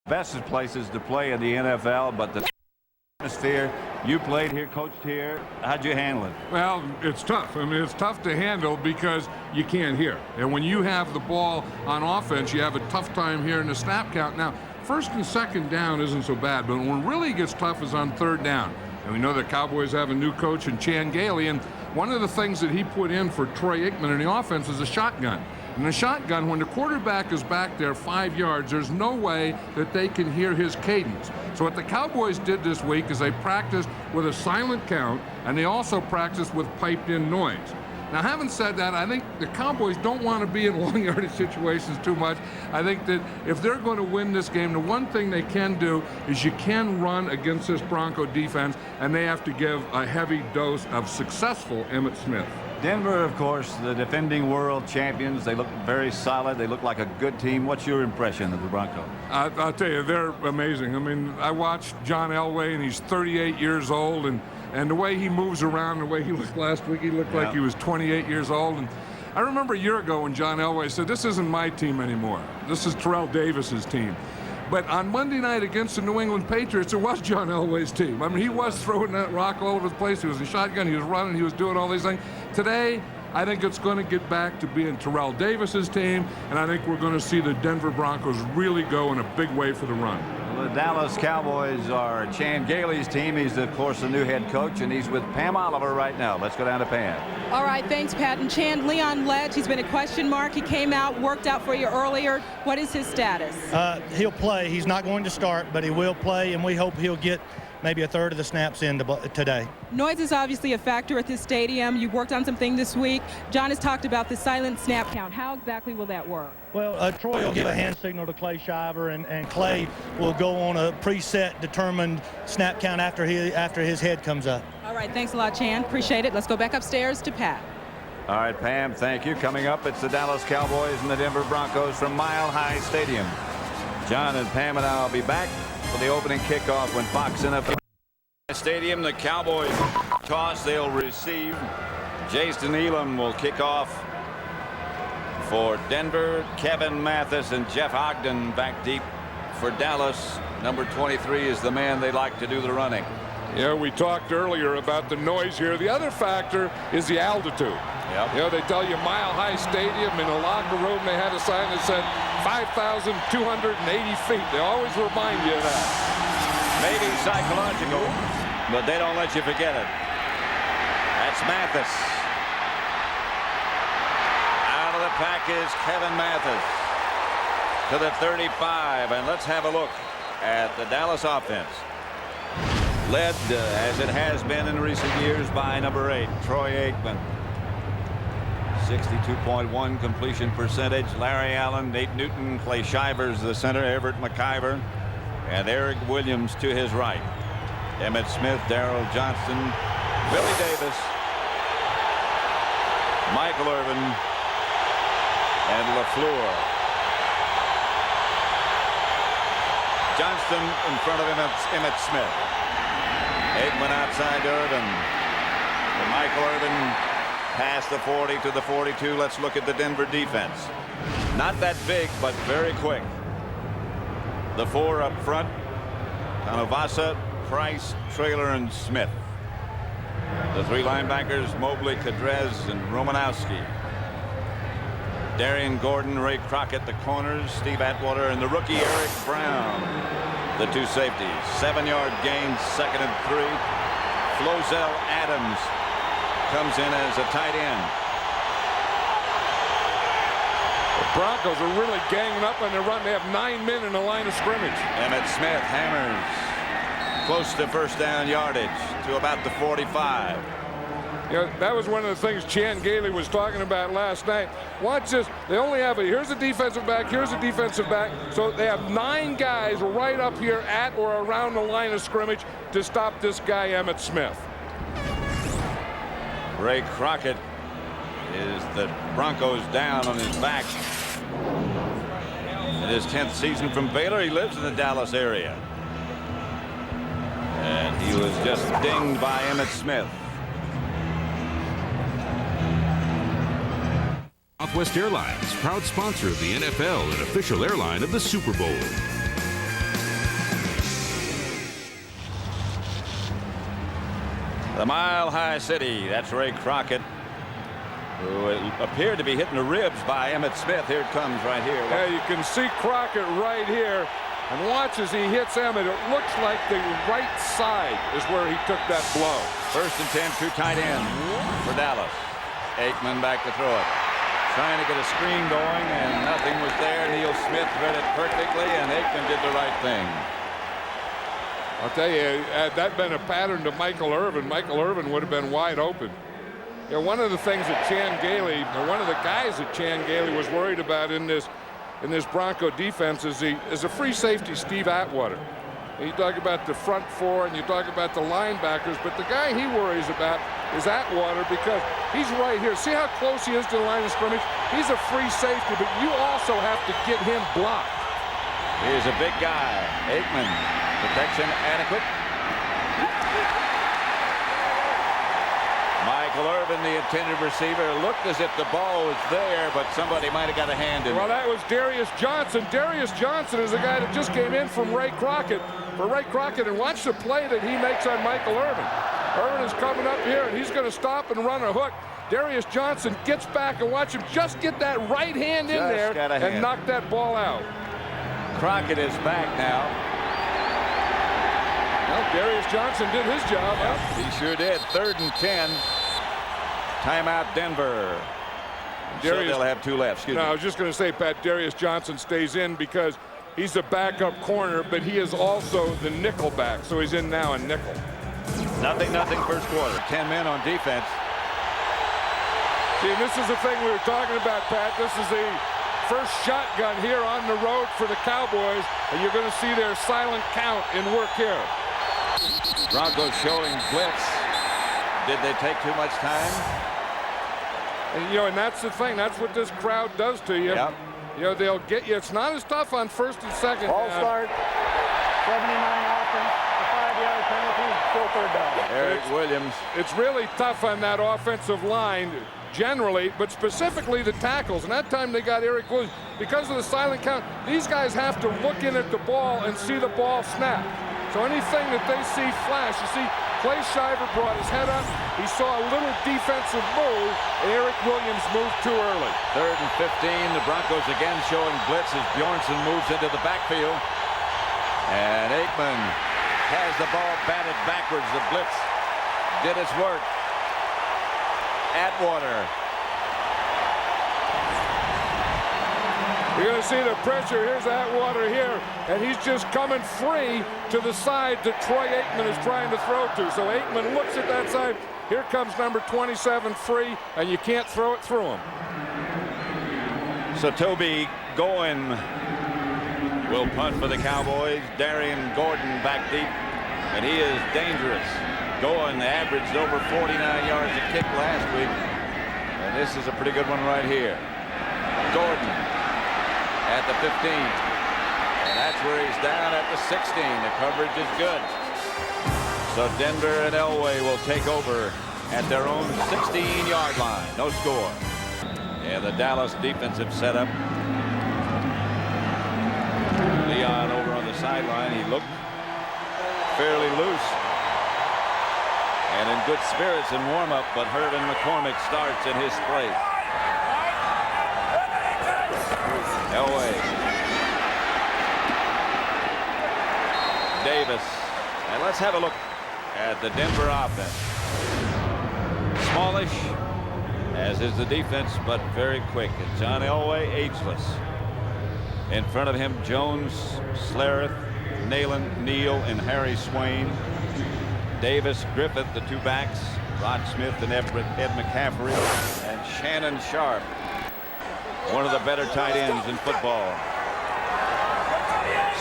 best places to play in the NFL, but the atmosphere, you played here, coached here, how'd you handle it? Well, it's tough. I mean, it's tough to handle because you can't hear. And when you have the ball on offense, you have a tough time hearing the snap count. Now, first and second down isn't so bad, but when it really gets tough is on third down. And we know the Cowboys have a new coach in Chan Gailey, and one of the things that he put in for Troy Aikman in the offense is a shotgun. And the shotgun, when the quarterback is back there 5 yards, there's no way that they can hear his cadence. So what the Cowboys did this week is they practiced with a silent count, and they also practiced with piped-in noise. Now, having said that, I think the Cowboys don't want to be in long yardage situations too much. I think that if they're going to win this game, the one thing they can do is you can run against this Bronco defense, and they have to give a heavy dose of successful Emmitt Smith. Denver, of course, the defending world champions. They look very solid. They look like a good team. What's your impression of the Broncos? I'll tell you, they're amazing. I mean, I watched John Elway, and he's 38 years old, and the way he moves around, the way he looked last week, he looked like he was 28 years old. And I remember a year ago when John Elway said, "This isn't my team anymore. This is Terrell Davis's team." But on Monday night against the New England Patriots, it was John Elway's team. I mean, he was throwing that rock all over the place. He was in shotgun. He was running. He was doing all these things. Today, I think it's going to get back to being Terrell Davis's team, and I think we're going to see the Denver Broncos really go in a big way for the run. Well, the Dallas Cowboys are Chan Gailey's team. He's, of course, the new head coach, and he's with Pam Oliver right now. Let's go down to Pam. All right, thanks, Pat. And Chan, Leon Ledge, he's been a question mark. He came out, worked out for you earlier. What is his status? He'll play. He's not going to start, but he will play, and we hope he'll get maybe a third of the snaps in today. Noise is obviously a factor at this stadium. You worked on something this week. John has talked about the silent snap count. How exactly will that work? Well, Troy will give a hand signal to Clay Shiver, and Clay will go on a preset, determined snap count after his head comes up. All right, thanks a lot, Chan. Appreciate it. Let's go back upstairs to Pat. All right, Pam, thank you. Coming up, it's the Dallas Cowboys and the Denver Broncos from Mile High Stadium. John and Pam and I will be back for the opening kickoff when Fox NFL Stadium. The Cowboys toss, they'll receive. Jason Elam will kick off for Denver. Kevin Mathis and Jeff Ogden back deep for Dallas. Number 23 is the man they like to do the running. Yeah, we talked earlier about the noise here. The other factor is the altitude. Yep. You know, they tell you Mile High Stadium. In a locker room, they had a sign that said 5,280 feet. They always remind you of that. Maybe psychological, but they don't let you forget it. That's Mathis. Out of the pack is Kevin Mathis to the 35, and let's have a look at the Dallas offense. Led, as it has been in recent years, by number 8, Troy Aikman. 62.1 completion percentage. Larry Allen, Nate Newton, Clay Shivers, the center, Everett McIver, and Eric Williams to his right. Emmitt Smith, Darrell Johnston, Billy Davis, Michael Irvin, and LaFleur. Johnston in front of Emmitt Smith. Aikman outside Irvin. And Michael Irvin past the 40 to the 42. Let's look at the Denver defense. Not that big, but very quick. The 4 up front: Tanavasa, Price, Traylor, and Smith. The 3 linebackers: Mobley, Kadrez, and Romanowski. Darian Gordon, Ray Crockett, the corners, Steve Atwater, and the rookie Eric Brown, the 2 safeties. 7-yard gain, 2nd and 3. Flozell Adams comes in as a tight end. The Broncos are really ganging up on their run. They have 9 men in the line of scrimmage. Emmitt Smith hammers close to first down yardage to about the 45. You know, that was one of the things Chan Gailey was talking about last night. Watch this. They only have here's a defensive back, here's a defensive back. So they have 9 guys right up here at or around the line of scrimmage to stop this guy, Emmitt Smith. Ray Crockett is the Broncos down on his back. In his 10th season from Baylor, he lives in the Dallas area. And he was just dinged by Emmitt Smith. Southwest Airlines, proud sponsor of the NFL and official airline of the Super Bowl. The Mile High City. That's Ray Crockett, who appeared to be hitting the ribs by Emmitt Smith. Here it comes right here. Yeah, you can see Crockett right here. And watch as he hits Emmitt. It looks like the right side is where he took that blow. 1st and 10, 2 tight end for Dallas. Aikman back to throw it. Trying to get a screen going, and nothing was there. Neil Smith read it perfectly, and Aikman did the right thing. I'll tell you, had that been a pattern to Michael Irvin, Michael Irvin would have been wide open. You know, one of the things that Chan Gailey, or one of the guys that Chan Gailey was worried about in this Bronco defense is a free safety, Steve Atwater. And you talk about the front four and you talk about the linebackers, but the guy he worries about is Atwater because he's right here. See how close he is to the line of scrimmage? He's a free safety, but you also have to get him blocked. Here's a big guy. Aikman. Protection adequate. Michael Irvin, the intended receiver, looked as if the ball was there, but somebody might have got a hand in it. Well, that was Darius Johnson. Darius Johnson is the guy that just came in from Ray Crockett. For Ray Crockett, and watch the play that he makes on Michael Irvin. Irvin is coming up here, and he's going to stop and run a hook. Darius Johnson gets back, and watch him just get that right hand in there and knock that ball out. Crockett is back now. Well, Darius Johnson did his job. Yep, he sure did. 3rd and 10. Timeout Denver. So they'll have 2 left. Excuse me. I was just going to say, Pat, Darius Johnson stays in because he's a backup corner, but he is also the nickel back, so he's in now in nickel. Nothing first quarter. 10 men on defense. See, and this is the thing we were talking about, Pat. This is the first shotgun here on the road for the Cowboys, and you're going to see their silent count in work here. Broncos showing blitz. Did they take too much time? And, you know, and that's the thing. That's what this crowd does to you. Yep. You know, they'll get you. It's not as tough on 1st and 2nd. Ball start. 79 offense. The 5-yard penalty. Still 3rd down. Eric Williams. It's really tough on that offensive line generally, but specifically the tackles. And that time they got Eric Williams. Because of the silent count, these guys have to look in at the ball and see the ball snap. So anything that they see flash, you see Clay Shiver brought his head up. He saw a little defensive move, and Eric Williams moved too early. 3rd and 15. The Broncos again showing blitz as Bjornsson moves into the backfield. And Aikman has the ball batted backwards. The blitz did its work. Atwater. You're going to see the pressure. Here's Atwater here, and he's just coming free to the side that Troy Aikman is trying to throw to. So Aikman looks at that side. Here comes number 27 free, and you can't throw it through him. So Toby Goen will punt for the Cowboys. Darian Gordon back deep, and he is dangerous. Goen averaged over 49 yards a kick last week, and this is a pretty good one right here. Gordon at the 15, and that's where he's down at the 16. The coverage is good. So Denver and Elway will take over at their own 16-yard line. No score. And the Dallas defensive setup. Leon over on the sideline. He looked fairly loose and in good spirits in warm-up, but Hervin McCormick starts in his place. Elway. Davis. And let's have a look at the Denver offense. Smallish, as is the defense, but very quick. And John Elway, ageless. In front of him, Jones, Slareth, Nayland, Neal, and Harry Swain. Davis, Griffith, the 2 backs. Rod Smith and Ed McCaffrey. And Shannon Sharp, one of the better tight ends in football.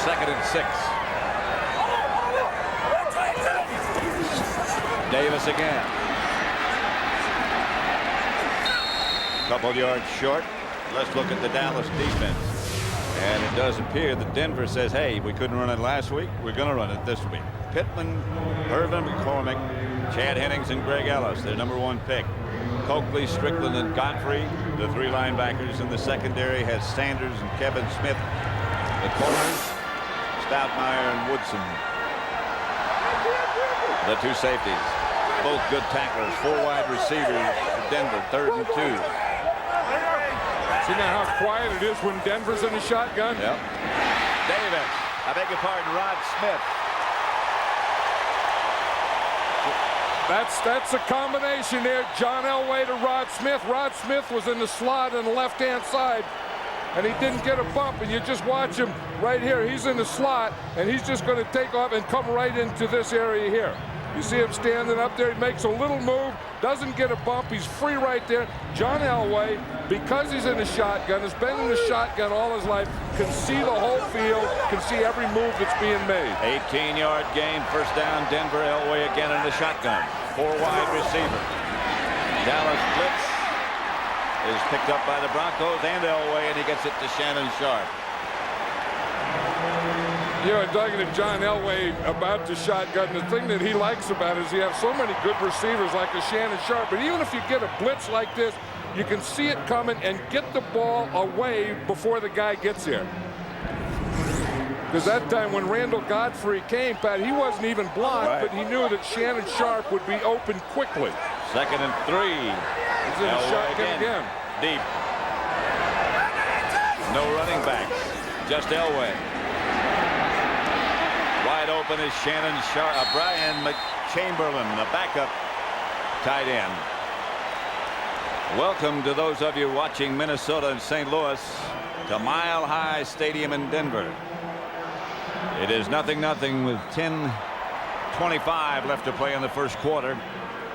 2nd and 6. Davis again. Couple yards short. Let's look at the Dallas defense. And it does appear that Denver says, hey, we couldn't run it last week. We're going to run it this week. Pittman, Hervin McCormick, Chad Hennings, and Greg Ellis, their number 1 pick. Coakley, Strickland, and Godfrey, the 3 linebackers in the secondary, has Sanders and Kevin Smith. The corners, Stoutmeyer and Woodson. The 2 safeties. Both good tacklers. 4 wide receivers for Denver. 3rd and 2. See now how quiet it is when Denver's in the shotgun? Yep. Davis. I beg your pardon, Rod Smith. That's a combination there. John Elway to Rod Smith. Rod Smith was in the slot on the left-hand side, and he didn't get a bump. And you just watch him right here. He's in the slot, and he's just going to take off and come right into this area here. You see him standing up there. He makes a little move, doesn't get a bump. He's free right there. John Elway, because he's in the shotgun, has been in the shotgun all his life, can see the whole field, can see every move that's being made. 18-yard gain, 1st down, Denver. Elway again in the shotgun. 4 wide receivers. Dallas blitz is picked up by the Broncos and Elway, and he gets it to Shannon Sharp. You know, talking to John Elway about the shotgun, the thing that he likes about it is you have so many good receivers like a Shannon Sharp, but even if you get a blitz like this, you can see it coming and get the ball away before the guy gets here. Because that time when Randall Godfrey came, Pat, he wasn't even blocked, but he knew that Shannon Sharp would be open quickly. 2nd and 3. He's in the shotgun again. Deep. No running backs. Just Elway. Wide open is Shannon Sharp. Brian McChamberlain, the backup tight end. Welcome to those of you watching Minnesota and St. Louis to Mile High Stadium in Denver. It is 0-0 with 10:25 left to play in the 1st quarter,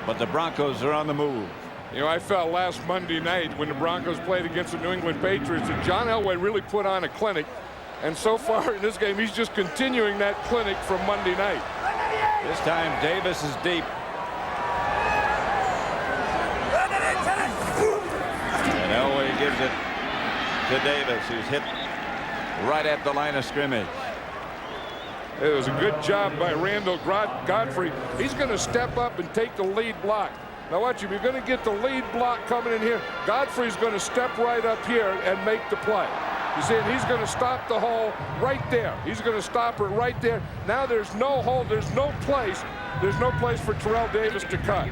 but the Broncos are on the move. You know, I felt last Monday night when the Broncos played against the New England Patriots that John Elway really put on a clinic. And so far in this game, he's just continuing that clinic from Monday night. This time, Davis is deep. And Elway gives it to Davis, who's hit right at the line of scrimmage. It was a good job by Randall Godfrey. He's going to step up and take the lead block. Now watch him. You're going to get the lead block coming in here. Godfrey's going to step right up here and make the play. You see, and he's going to stop the hole right there. He's going to stop it right there. Now there's no hole. There's no place. There's no place for Terrell Davis to cut.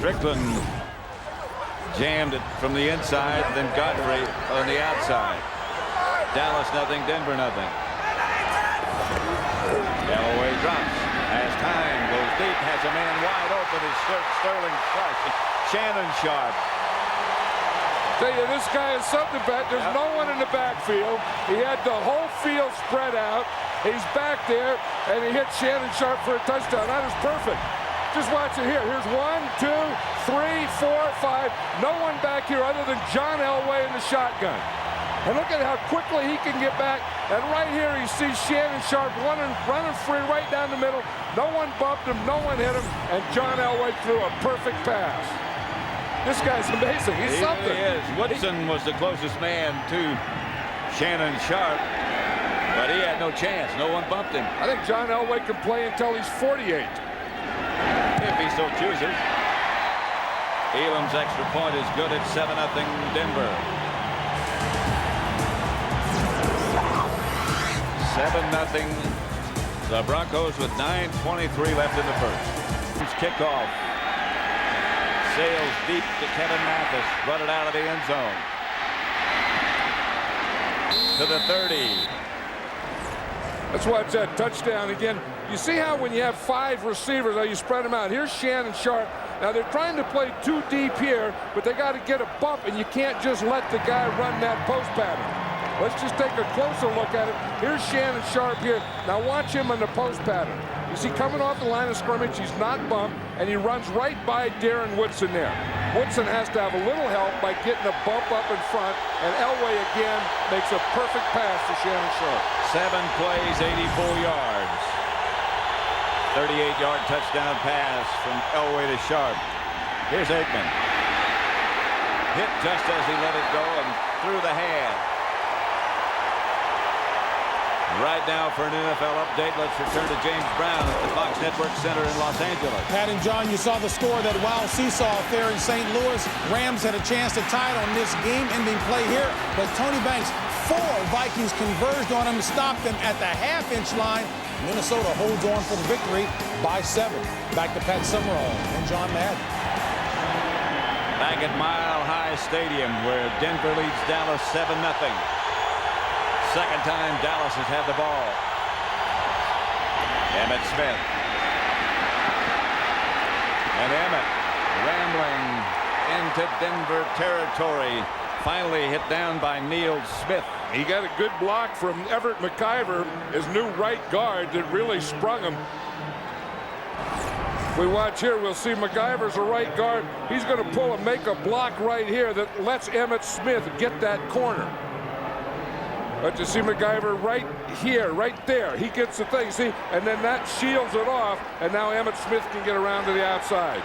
Strickland jammed it from the inside, then Godfrey on the outside. Dallas nothing, Denver nothing. Elway drops. As time goes deep, has a man wide open. It's Sterling Flush. Shannon Sharp. Tell you, this guy is something back. There's no one in the backfield. He had the whole field spread out. He's back there, and he hit Shannon Sharp for a touchdown. That is perfect. Just watch it here. Here's 1, 2, 3, 4, 5. No one back here other than John Elway in the shotgun. And look at how quickly he can get back. And right here, you see Shannon Sharp running free right down the middle. No one bumped him. No one hit him. And John Elway threw a perfect pass. This guy's amazing. He's something. He is. Woodson was the closest man to Shannon Sharp, but he had no chance. No one bumped him. I think John Elway can play until he's 48. If he so chooses. Elam's extra point is good at 7-0 Denver. 7-0. The Broncos with 9:23 left in the 1st. Kickoff. Sails deep to Kevin Mathis. Run it out of the end zone. To the 30. Let's watch that touchdown again. You see how when you have 5 receivers, how you spread them out. Here's Shannon Sharp. Now they're trying to play too deep here, but they got to get a bump, and you can't just let the guy run that post pattern. Let's just take a closer look at it. Here's Shannon Sharp here. Now watch him on the post pattern. You see, coming off the line of scrimmage, he's not bumped, and he runs right by Darren Woodson there. Woodson has to have a little help by getting a bump up in front, and Elway again makes a perfect pass to Shannon Sharp. 7 plays, 84 yards. 38-yard touchdown pass from Elway to Sharp. Here's Aikman. Hit just as he let it go and through the hand. Right now for an NFL update, let's return to James Brown at the Fox Network Center in Los Angeles. Pat and John, you saw the score, that wild seesaw affair in St. Louis. Rams had a chance to tie it on this game-ending play here, but Tony Banks, 4 Vikings converged on him, stopped them at the half-inch line. Minnesota holds on for the victory by 7. Back to Pat Summerall and John Madden. Back at Mile High Stadium, where Denver leads Dallas 7-0. Second time Dallas has had the ball. Emmitt Smith. And Emmitt rambling into Denver territory. Finally hit down by Neil Smith. He got a good block from Everett McIver, his new right guard, that really sprung him. We watch here, we'll see McIver's a right guard. He's going to make a block right here that lets Emmitt Smith get that corner. But you see McIver right here, right there. He gets the thing, see, and then that shields it off, and now Emmitt Smith can get around to the outside.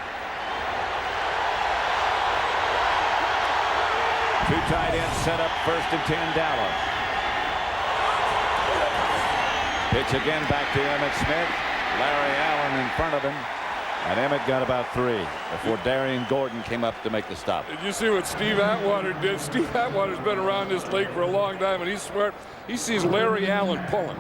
Two tight ends set up, 1st and 10 Dallas. Pitch again back to Emmitt Smith. Larry Allen in front of him. And Emmitt got about 3 before Darian Gordon came up to make the stop. Did you see what Steve Atwater did? Steve Atwater's been around this league for a long time, and he's smart. He sees Larry Allen pulling.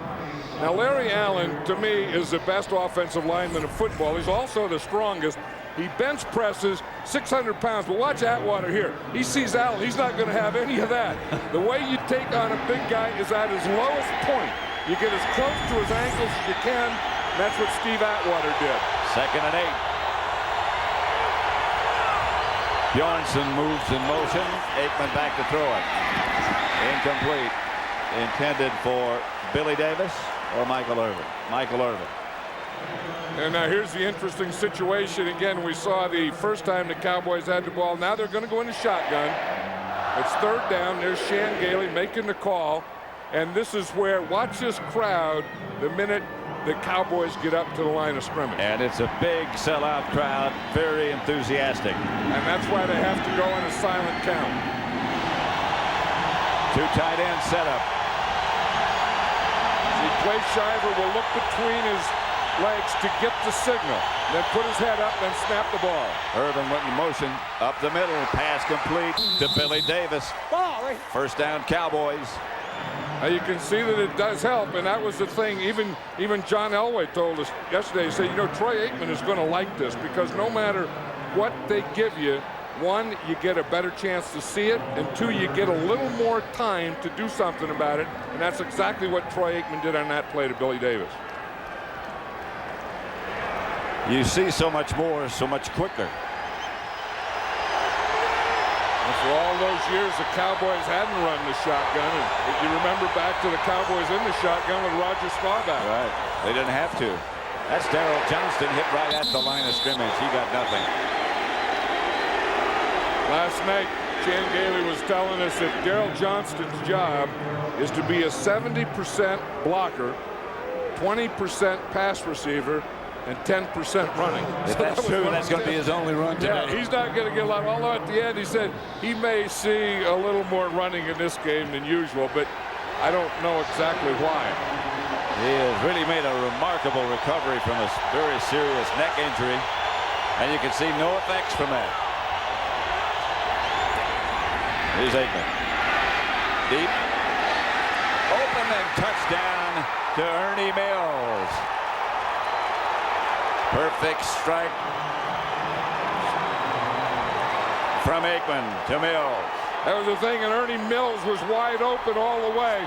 Now, Larry Allen, to me, is the best offensive lineman in football. He's also the strongest. He bench presses 600 pounds, but watch Atwater here. He sees Allen. He's not going to have any of that. The way you take on a big guy is at his lowest point. You get as close to his ankles as you can. And that's what Steve Atwater did. 2nd and 8. Bjornsson moves in motion. Aikman back to throw it. Incomplete. Intended for Billy Davis or Michael Irvin. Michael Irvin. And now here's the interesting situation. Again, we saw the first time the Cowboys had the ball. Now they're going to go into shotgun. It's 3rd down. There's Shan Gailey making the call. And this is where, watch this crowd the minute the Cowboys get up to the line of scrimmage. And it's a big sellout crowd, very enthusiastic. And that's why they have to go in a silent count. 2 tight end setup. See, Clay Shiver will look between his legs to get the signal, then put his head up, then snap the ball. Irvin went in motion up the middle. Pass complete to Billy Davis. 1st down Cowboys. Now you can see that it does help, and that was the thing. Even John Elway told us yesterday. He said, you know, Troy Aikman is going to like this because no matter what they give you, 1, you get a better chance to see it, and 2, you get a little more time to do something about it, and that's exactly what Troy Aikman did on that play to Billy Davis. You see so much more, so much quicker. And for all those years, the Cowboys hadn't run the shotgun. And you remember back to the Cowboys in the shotgun with Roger Staubach. Right. They didn't have to. That's Darrell Johnston hit right at the line of scrimmage. He got nothing. Last night, Shan Gailey was telling us that Darrell Johnston's job is to be a 70% blocker, 20% pass receiver, and 10% running. If that's true, that's going to be his only run today. Yeah, he's not going to get a lot. Although at the end he said he may see a little more running in this game than usual, but I don't know exactly why. He has really made a remarkable recovery from a very serious neck injury, and you can see no effects from that. Here's Aikman. Deep. Open and touchdown to Ernie Mills. Perfect strike from Aikman to Mills. That was the thing, and Ernie Mills was wide open all the way.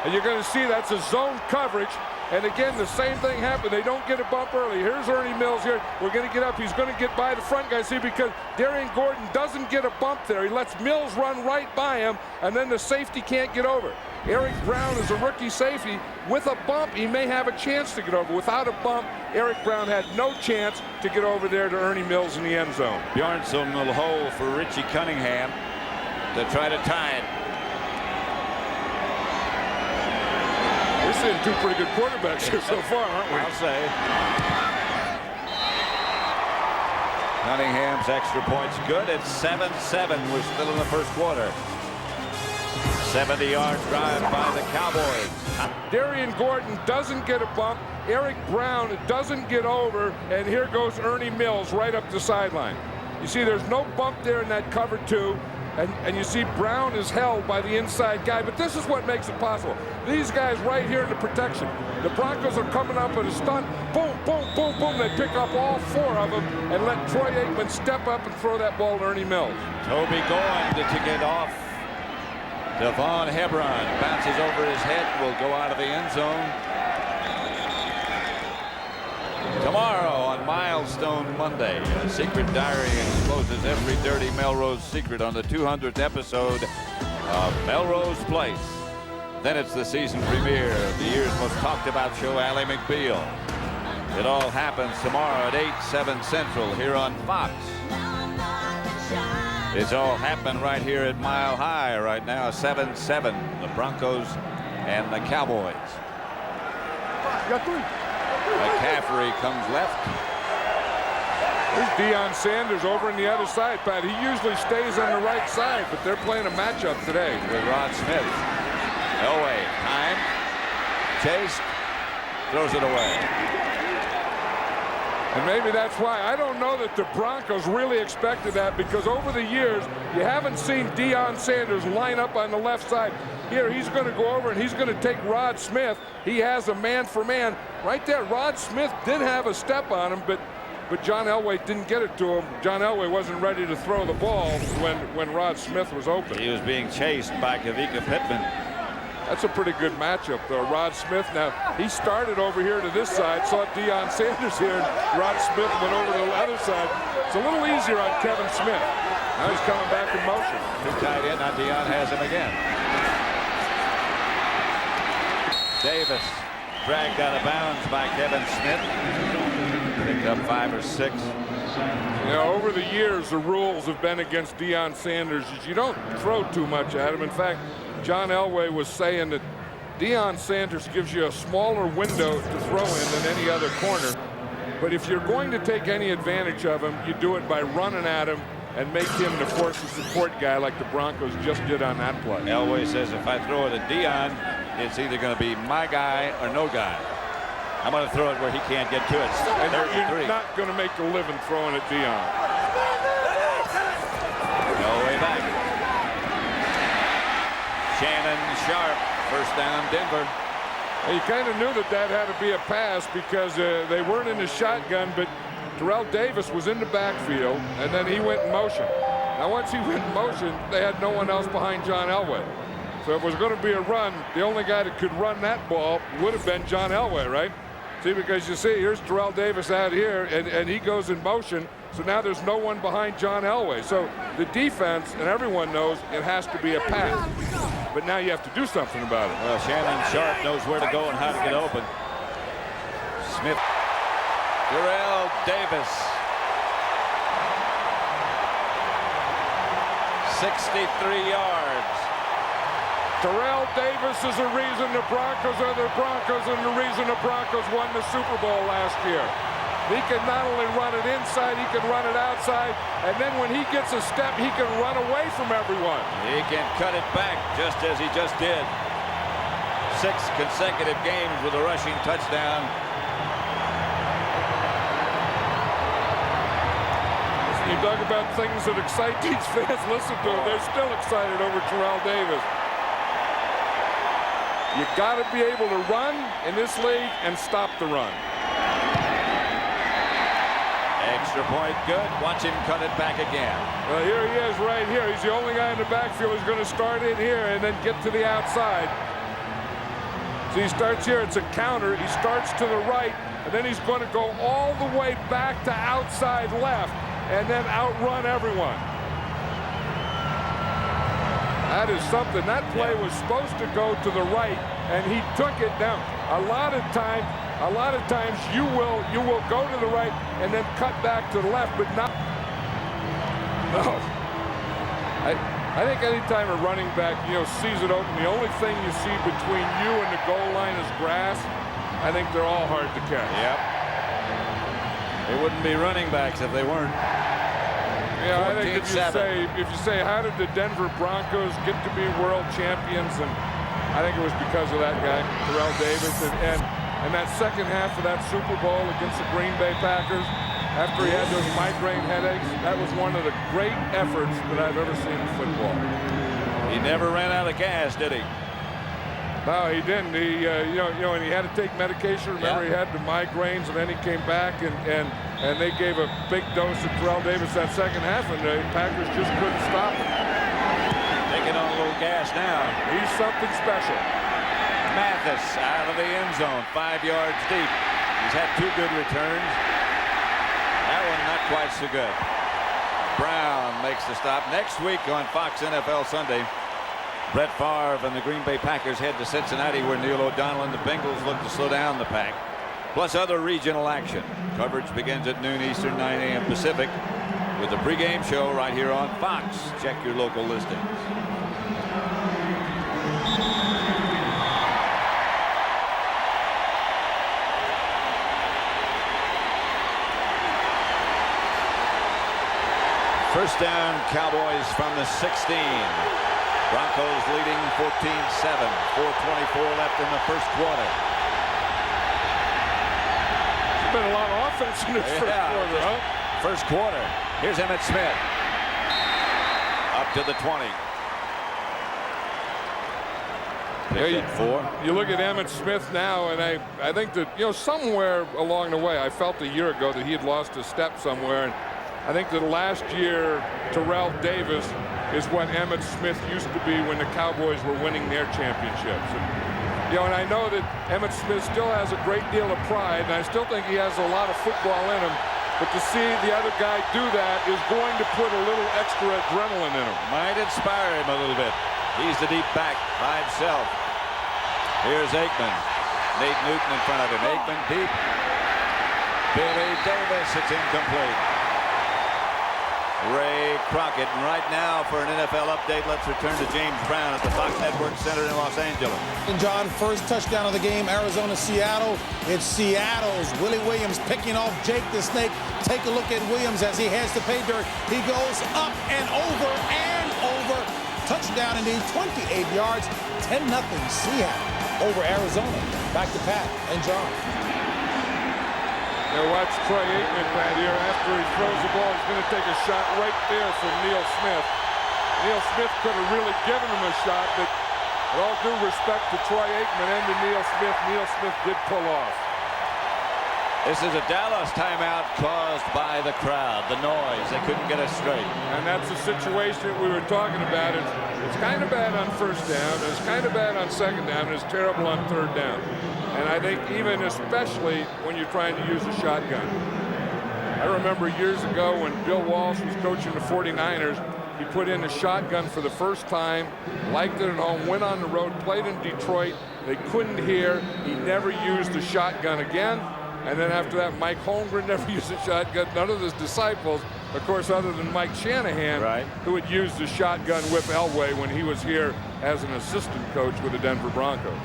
And you're going to see that's a zone coverage. And again, the same thing happened. They don't get a bump early. Here's Ernie Mills here. We're going to get up. He's going to get by the front guy. See, because Darian Gordon doesn't get a bump there. He lets Mills run right by him, and then the safety can't get over. Eric Brown is a rookie safety. With a bump, he may have a chance to get over. Without a bump, Eric Brown had no chance to get over there to Ernie Mills in the end zone. Bjornsson will hold for Richie Cunningham to try to tie it. We're seeing 2 pretty good quarterbacks here so far, aren't we? I'll say. Cunningham's extra point's good. It's 7-7. We're still in the first quarter. 70-yard drive by the Cowboys. Darian Gordon doesn't get a bump. Eric Brown doesn't get over. And here goes Ernie Mills right up the sideline. You see there's no bump there in that cover 2. And you see Brown is held by the inside guy. But this is what makes it possible. these guys right here in the protection. The Broncos are coming up at a stunt. Boom, boom, boom, boom. They pick up all 4 of them and let Troy Aikman step up and throw that ball to Ernie Mills. Toby going to get off. Devon Hebron bounces over his head, will go out of the end zone. Tomorrow on Milestone Monday, a secret diary exposes every dirty Melrose secret on the 200th episode of Melrose Place. Then it's the season premiere of the year's most talked about show, Ally McBeal. It all happens tomorrow at 8/7 Central here on Fox. It's all happening right here at Mile High right now, 7-7, the Broncos and the Cowboys. McCaffrey comes left. There's Deion Sanders over on the other side, Pat. He usually stays on the right side, but they're playing a matchup today. With Rod Smith. Elway, time, chase, throws it away. And maybe that's why. I don't know that the Broncos really expected that, because over the years, you haven't seen Deion Sanders line up on the left side. Here, he's going to go over and he's going to take Rod Smith. He has a man for man. Right there, Rod Smith did have a step on him, but John Elway didn't get it to him. John Elway wasn't ready to throw the ball when Rod Smith was open. He was being chased by Kavika Pittman. That's a pretty good matchup, though. Rod Smith, now, he started over here to this side, saw Deion Sanders here, and Rod Smith went over to the other side. It's a little easier on Kevin Smith. Now he's coming back in motion. Too tight end, now Deion has him again. Davis dragged out of bounds by Kevin Smith. Picked up 5 or 6. You know, over the years, the rules have been against Deion Sanders is you don't throw too much at him. In fact, John Elway was saying that Deion Sanders gives you a smaller window to throw in than any other corner. But if you're going to take any advantage of him, you do it by running at him and make him the force of support guy like the Broncos just did on that play. Elway says if I throw it at Deion, it's either going to be my guy or no guy. I'm going to throw it where he can't get to it. And you're not going to make a living throwing at Deion. Elway back. Shannon Sharp, first down Denver. You kind of knew that had to be a pass because they weren't in the shotgun, but Terrell Davis was in the backfield, and then he went in motion. Now, once he went in motion, they had no one else behind John Elway. So if it was going to be a run, the only guy that could run that ball would have been John Elway, right? See, because you see, here's Terrell Davis out here, and he goes in motion. So now there's no one behind John Elway. So the defense, and everyone knows, it has to be a pass. But now you have to do something about it. Well, Shannon Sharp knows where to go and how to get open. Smith. Terrell Davis. 63 yards. Terrell Davis is the reason the Broncos are the Broncos and the reason the Broncos won the Super Bowl last year. He can not only run it inside, he can run it outside, and then when he gets a step, he can run away from everyone. He can cut it back just as he just did. 6 consecutive games with a rushing touchdown. You talk about things that excite these fans. Listen to them. They're still excited over Terrell Davis. You got to be able to run in this league and stop the run. Extra point good. Watch him cut it back again. Well, here he is right here. He's the only guy in the backfield who's going to start in here and then get to the outside. So he starts here. It's a counter. He starts to the right, and then he's going to go all the way back to outside left and then outrun everyone. That is something. That play was supposed to go to the right, and he took it down. A lot of times you will go to the right and then cut back to the left, but not. No. I think anytime a running back sees it open, the only thing you see between you and the goal line is grass. I think they're all hard to catch. Yep. They wouldn't be running backs if they weren't. Yeah, I think if you say how did the Denver Broncos get to be world champions, and I think it was because of that guy, Terrell Davis, and that second half of that Super Bowl against the Green Bay Packers, after he had those migraine headaches, that was one of the great efforts that I've ever seen in football. He never ran out of gas, did he? No, he didn't. He, and he had to take medication. Remember, he had the migraines, and then he came back, and they gave a big dose of Terrell Davis that second half, and the Packers just couldn't stop him. Taking on a little gas now. He's something special. Mathis out of the end zone, 5 yards deep. He's had 2 good returns. That one not quite so good. Brown makes the stop. Next week on Fox NFL Sunday, Brett Favre and the Green Bay Packers head to Cincinnati, where Neil O'Donnell and the Bengals look to slow down the Pack. Plus other regional action. Coverage begins at noon Eastern, 9 a.m. Pacific, with the pregame show right here on Fox. Check your local listings. First down, Cowboys from the 16. Broncos leading 14-7. 4:24 left in the first quarter. There's been a lot of offense in this first quarter, huh? First quarter. Here's Emmitt Smith. Up to the 20. You look at Emmitt Smith now, and I think that, somewhere along the way, I felt a year ago that he had lost a step somewhere. And I think that last year, Terrell Davis is what Emmitt Smith used to be when the Cowboys were winning their championships. And I know that Emmitt Smith still has a great deal of pride, and I still think he has a lot of football in him. But to see the other guy do that is going to put a little extra adrenaline in him. Might inspire him a little bit. He's the deep back by himself. Here's Aikman. Nate Newton in front of him. Aikman deep. Billy Davis. It's incomplete. Ray Crockett. And right now for an NFL update, let's return to James Brown at the Fox Network Center in Los Angeles. And John, first touchdown of the game, Arizona-Seattle. It's Seattle's Willie Williams picking off Jake the Snake. Take a look at Williams as he heads to pay dirt. He goes up and over and over. Touchdown indeed, 28 yards, 10-0 Seattle over Arizona. Back to Pat and John. Now watch Troy Aikman right here. After he throws the ball, he's going to take a shot right there from Neil Smith. Neil Smith could have really given him a shot, but with all due respect to Troy Aikman and to Neil Smith did pull off. This is a Dallas timeout caused by the crowd, the noise. They couldn't get us straight. And that's the situation we were talking about. It's kind of bad on first down, it's kind of bad on second down, and it's terrible on third down. And I think even especially when you're trying to use a shotgun. I remember years ago when Bill Walsh was coaching the 49ers, he put in a shotgun for the first time, liked it at home, went on the road, played in Detroit. They couldn't hear. He never used the shotgun again. And then after that, Mike Holmgren never used a shotgun. None of his disciples, of course, other than Mike Shanahan, who had used the shotgun with Elway when he was here as an assistant coach with the Denver Broncos.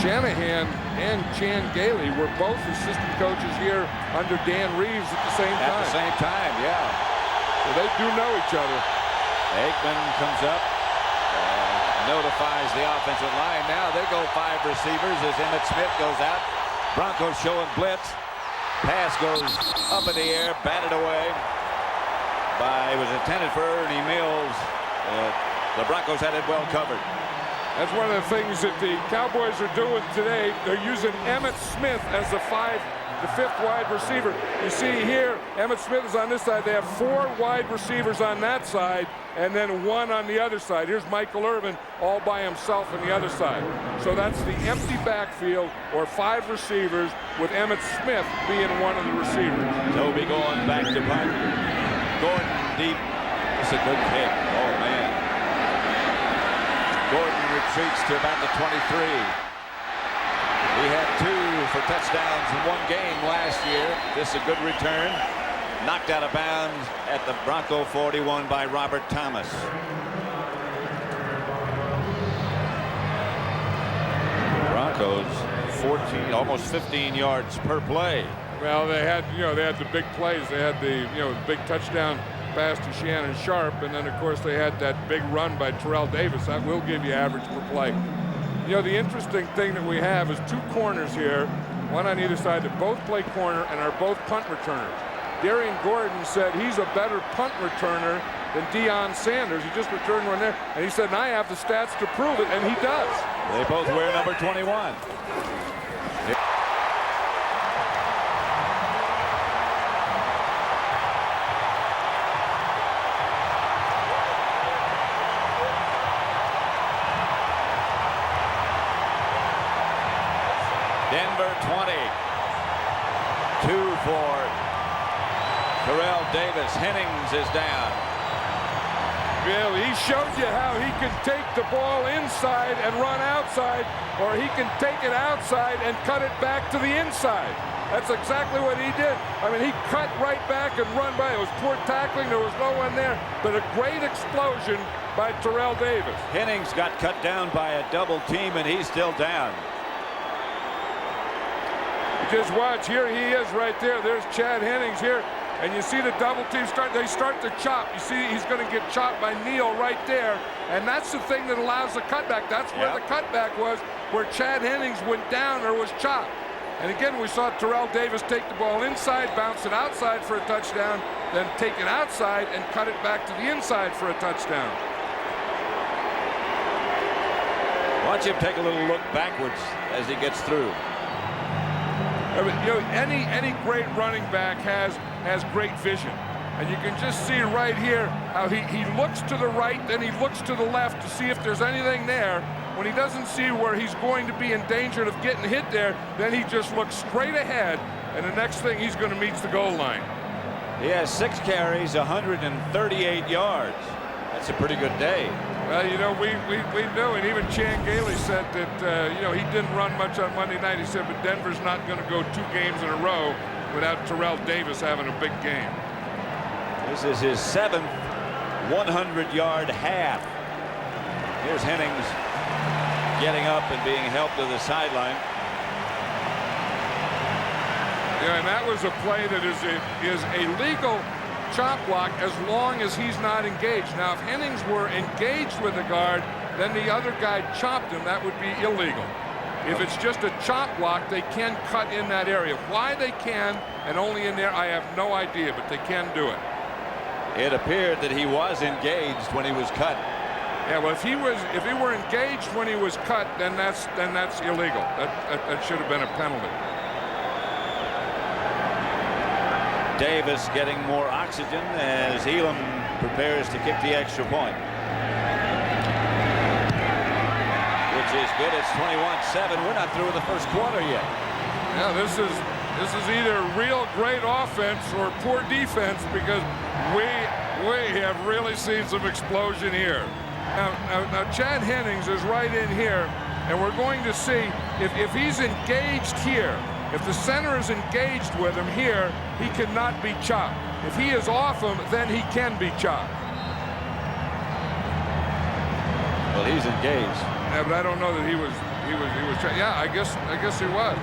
Shanahan and Chan Gailey were both assistant coaches here under Dan Reeves at the same time. At the same time, yeah. So they do know each other. Aikman comes up. Notifies the offensive line. Now they go 5 receivers as Emmitt Smith goes out. Broncos showing blitz. Pass goes up in the air, batted away it was intended for Ernie Mills. The Broncos had it well covered. That's one of the things that the Cowboys are doing today. They're using Emmitt Smith as the 5th wide receiver. You see here, Emmitt Smith is on this side. They have 4 wide receivers on that side, and then 1 on the other side. Here's Michael Irvin all by himself on the other side. So that's the empty backfield, or 5 receivers, with Emmitt Smith being one of the receivers. Toby going back to punt. Gordon deep. It's a good kick. Oh, man. Gordon retreats to about the 23. He had 2 for touchdowns in 1 game last year. This is a good return. Knocked out of bounds at the Bronco 41 by Robert Thomas. Broncos 14, almost 15 yards per play. Well, they had the big plays. They had the big touchdown pass to Shannon Sharp, and then of course they had that big run by Terrell Davis. That will give you average per play. The interesting thing that we have is 2 corners here, one on either side, that both play corner and are both punt returners. Darian Gordon said he's a better punt returner than Deion Sanders. He just returned one there, and he said, and I have the stats to prove it, and he does. They both wear number 21. Denver 20. 2 for Terrell Davis. Hennings is down. Well, he showed you how he can take the ball inside and run outside, or he can take it outside and cut it back to the inside. That's exactly what he did. I mean, he cut right back and run by. It was poor tackling. There was no one there, but a great explosion by Terrell Davis. Hennings got cut down by a double team, and he's still down. Just watch, here he is right there. There's Chad Hennings here, and you see the double team they start to chop. You see he's going to get chopped by Neal right there, and that's the thing that allows the cutback. That's where the cutback was, where Chad Hennings went down or was chopped. And again, we saw Terrell Davis take the ball inside, bounce it outside for a touchdown, then take it outside and cut it back to the inside for a touchdown. Watch him take a little look backwards as he gets through. I mean, you know, any great running back has great vision, and you can just see right here how he looks to the right, then he looks to the left to see if there's anything there. When he doesn't see where he's going to be in danger of getting hit there, then he just looks straight ahead, and the next thing he's going to meet the goal line. He has 6 carries, 138 yards. That's a pretty good day. Well, you know, we knew, and even Chan Gailey said that, you know, he didn't run much on Monday night. He said, but Denver's not going to go 2 games in a row without Terrell Davis having a big game. This is his 7th 100-yard half. Here's Hennings getting up and being helped to the sideline. Yeah, and that was a play that is a legal chop block as long as he's not engaged. Now, if Hennings were engaged with the guard, then the other guy chopped him. That would be illegal. If it's just a chop block, they can cut in that area. Why they can and only in there, I have no idea, but they can do it. It appeared that he was engaged when he was cut. Yeah, well, if he were engaged when he was cut, then that's illegal. That should have been a penalty. Davis getting more oxygen as Elam prepares to kick the extra point. Which is good. It's 21-7. We're not through the first quarter yet. Yeah, this is either real great offense or poor defense, because we have really seen some explosion here. Now Chad Hennings is right in here, and we're going to see if he's engaged here. If the center is engaged with him here, he cannot be chopped. If he is off him, then he can be chopped. Well, he's engaged. Yeah, but I don't know that he was chopped. Yeah, I guess he was.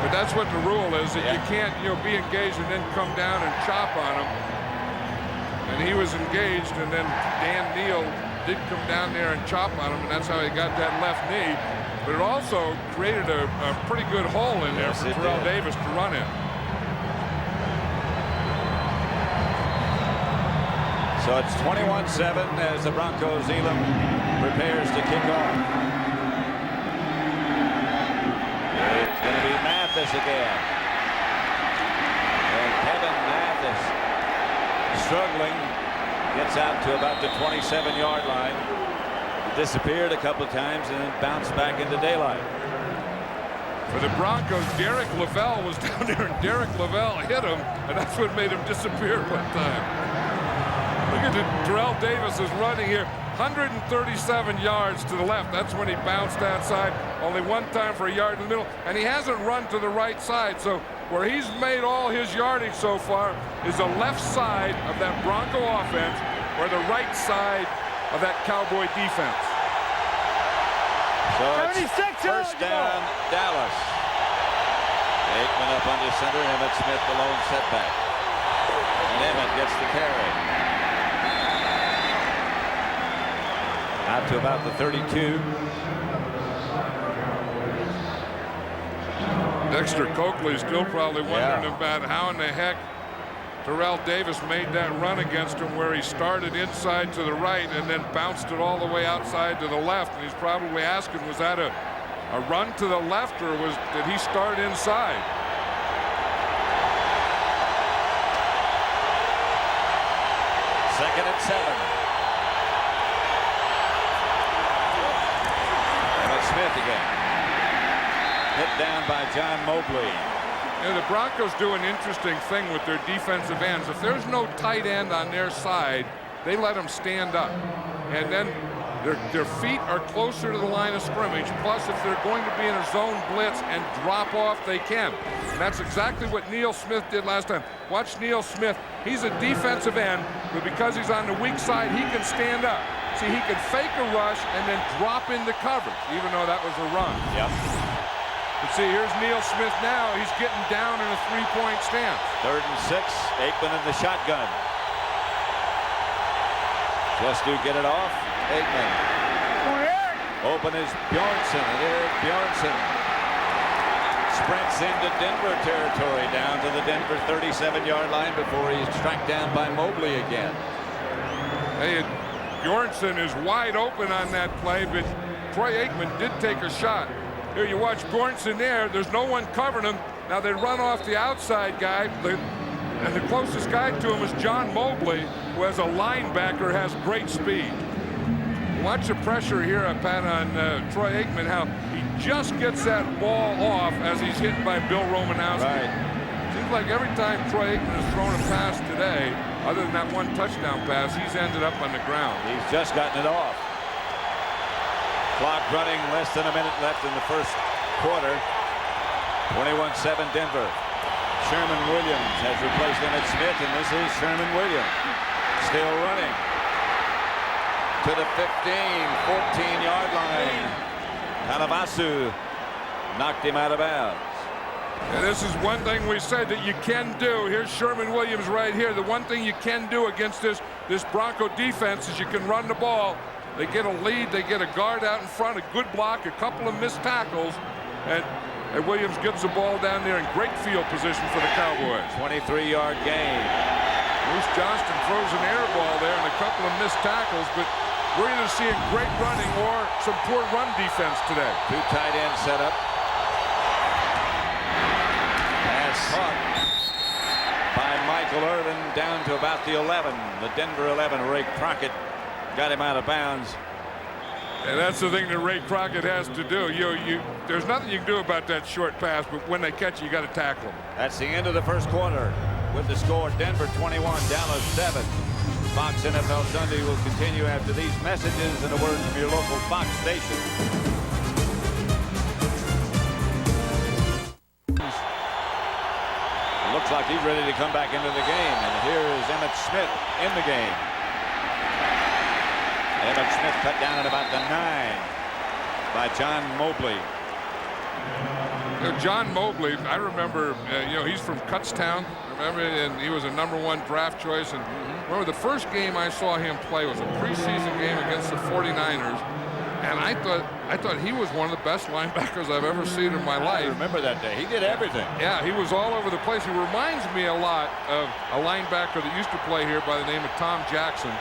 But that's what the rule is, that you can't, you know, be engaged and then come down and chop on him. And he was engaged, and then Dan Neal did come down there and chop on him, and that's how he got that left knee. But it also created a pretty good hole in there for Terrell Davis to run in. So it's 21-7 as the Broncos Elam prepares to kick off. It's going to be Mathis again. And Kevin Mathis, struggling, gets out to about the 27-yard line. Disappeared a couple of times and then bounced back into daylight. For the Broncos, Derek Lavelle was down there, and Derek Lavelle hit him, and that's what made him disappear one time. Look at it. Terrell Davis is running here, 137 yards to the left. That's when he bounced outside, only one time for a yard in the middle, and he hasn't run to the right side. So where he's made all his yardage so far is the left side of that Bronco offense, or the right side of that Cowboy defense. So it's first down, Dallas. Aikman up under center. Emmett Smith the lone setback. And Emmett gets the carry. Out to about the 32. Dexter Coakley still probably wondering about how in the heck Terrell Davis made that run against him where he started inside to the right and then bounced it all the way outside to the left. And he's probably asking, was that a run to the left, or did he start inside? Second and 7. Emmett Smith again. Hit down by John Mobley. You know, the Broncos do an interesting thing with their defensive ends. If there's no tight end on their side, they let them stand up. And then their feet are closer to the line of scrimmage. Plus, if they're going to be in a zone blitz and drop off, they can. And that's exactly what Neil Smith did last time. Watch Neil Smith. He's a defensive end, but because he's on the weak side, he can stand up. See, he can fake a rush and then drop into coverage, even though that was a run. Yep. But see, here's Neil Smith now. He's getting down in a three-point stance. 3rd and 6. Aikman in the shotgun. Just to get it off. Aikman. Open is Bjornsson. Eric Bjornsson sprints into Denver territory, down to the Denver 37-yard line before he's tracked down by Mobley again. Hey, Bjornsson is wide open on that play, but Troy Aikman did take a shot. Here you watch Bjornsson there. There's no one covering him. Now they run off the outside guy, and the closest guy to him is John Mobley, who as a linebacker has great speed. Watch the pressure here, Pat, on Troy Aikman, how he just gets that ball off as he's hit by Bill Romanowski. Right. Seems like every time Troy Aikman has thrown a pass today, other than that one touchdown pass, he's ended up on the ground. He's just gotten it off. Clock running, less than a minute left in the first quarter. 21-7 Denver. Sherman Williams has replaced Emmett Smith, and this is Sherman Williams. Still running to the 14-yard line. Kalavasu knocked him out of bounds. And this is one thing we said that you can do. Here's Sherman Williams right here. The one thing you can do against this Bronco defense is you can run the ball. They get a lead, they get a guard out in front, a good block, a couple of missed tackles, and Williams gets the ball down there in great field position for the Cowboys. 23-yard gain. Bruce Johnston throws an air ball there and a couple of missed tackles, but we're either seeing great running or some poor run defense today. 2 tight ends set up. Pass caught by Michael Irvin down to about the 11. The Denver 11. Ray Crockett got him out of bounds. And that's the thing that Ray Crockett has to do. There's nothing you can do about that short pass, but when they catch you, you got to tackle them. That's the end of the first quarter. With the score, Denver 21, Dallas 7. Fox NFL Sunday will continue after these messages and a word from your local Fox station. It looks like he's ready to come back into the game, and here is Emmett Smith in the game. Emmett Smith cut down at about the 9 by John Mobley. You know, John Mobley, I remember, he's from Kutztown, remember, and he was a #1 draft choice. And remember, the first game I saw him play was a preseason game against the 49ers, and I thought he was one of the best linebackers I've ever seen in my life. I remember that day. He did everything. Yeah, he was all over the place. He reminds me a lot of a linebacker that used to play here by the name of Tom Jackson,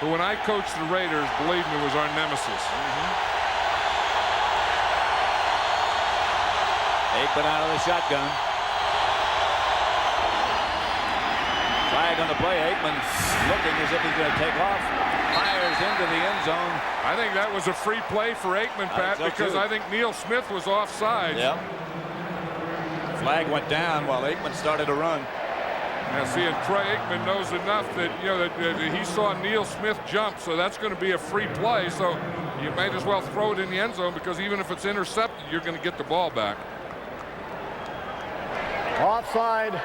who, when I coached the Raiders, believe me, was our nemesis. Aikman out of the shotgun. Flag on the play. Aikman looking as if he's going to take off. Fires into the end zone. I think that was a free play for Aikman, Pat, because I think Neil Smith was offside. Yep. Flag went down while Aikman started to run. Now, see, and Troy Aikman knows enough that, that he saw Neil Smith jump, so that's going to be a free play. So you might as well throw it in the end zone, because even if it's intercepted, you're going to get the ball back. Offside,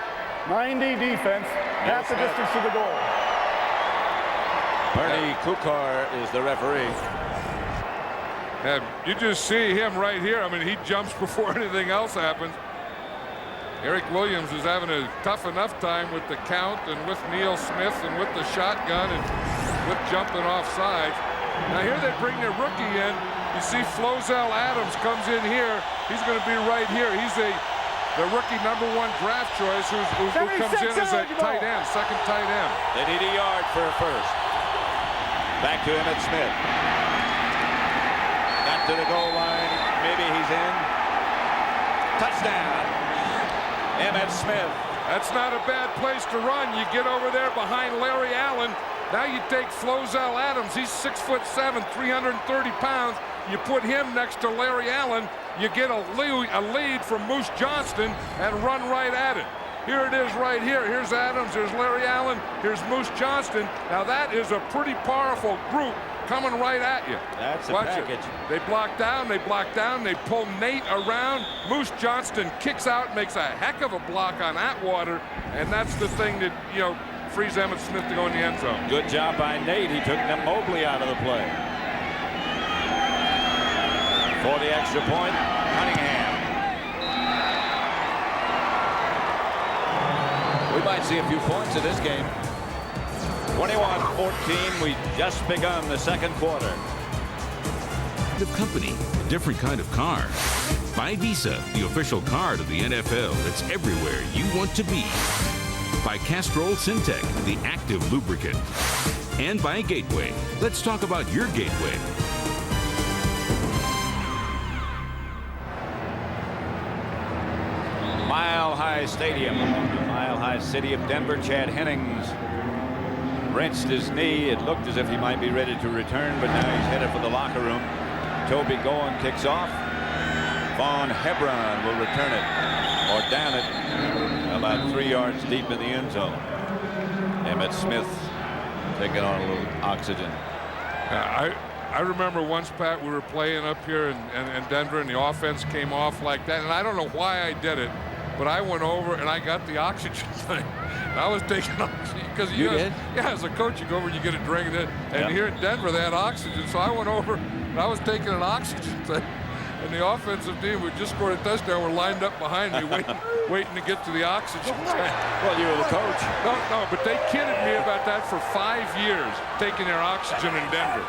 90 defense, half the distance to the goal. Bernie Kukar is the referee. And you just see him right here. I mean, he jumps before anything else happens. Eric Williams is having a tough enough time with the count and with Neil Smith and with the shotgun and with jumping offside. Now here they bring their rookie in. You see Flozell Adams comes in here. He's going to be right here. He's a the rookie #1 draft choice who comes in as a tight end, second tight end. They need a yard for a first. Back to Emmitt Smith. Got to the goal line. Maybe he's in. Touchdown. Emmitt Smith. That's not a bad place to run. You get over there behind Larry Allen. Now you take Flozell Adams. He's 6'7", 330 pounds. You put him next to Larry Allen. You get a lead from Moose Johnston and run right at it. Here it is right here. Here's Adams. There's Larry Allen. Here's Moose Johnston. Now that is a pretty powerful group coming right at you. That's a Watch package. it. They block down. They block down. They pull Nate around. Moose Johnston kicks out, makes a heck of a block on Atwater, and that's the thing that, you know, frees Emmitt Smith to go in the end zone. Good job by Nate. He took Mobley out of the play. For the extra point, Cunningham. We might see a few points in this game. 21-14. We just begun the second quarter. Of company, a different kind of car. By Visa, the official card of the NFL that's everywhere you want to be. By Castrol Syntec, the active lubricant. And by Gateway. Let's talk about your Gateway. Mile High Stadium, the Mile High City of Denver. Chad Hennings wrenched his knee. It looked as if he might be ready to return, but now he's headed for the locker room. Toby Goen kicks off. Vaughn Hebron will return it, or down it, about 3 yards deep in the end zone. Emmitt Smith taking on a little oxygen. I remember once, Pat, we were playing up here in Denver, and the offense came off like that, and I don't know why I did it, but I went over and I got the oxygen thing. I was taking oxygen because you did? Yeah, as a coach, you go over and you get a drink of it, and here in Denver they had oxygen, so I went over and I was taking an oxygen thing. And the offensive team who just scored a touchdown were lined up behind me waiting to get to the oxygen tank. Well, you were the coach. No, but they kidded me about that for 5 years, taking their oxygen in Denver.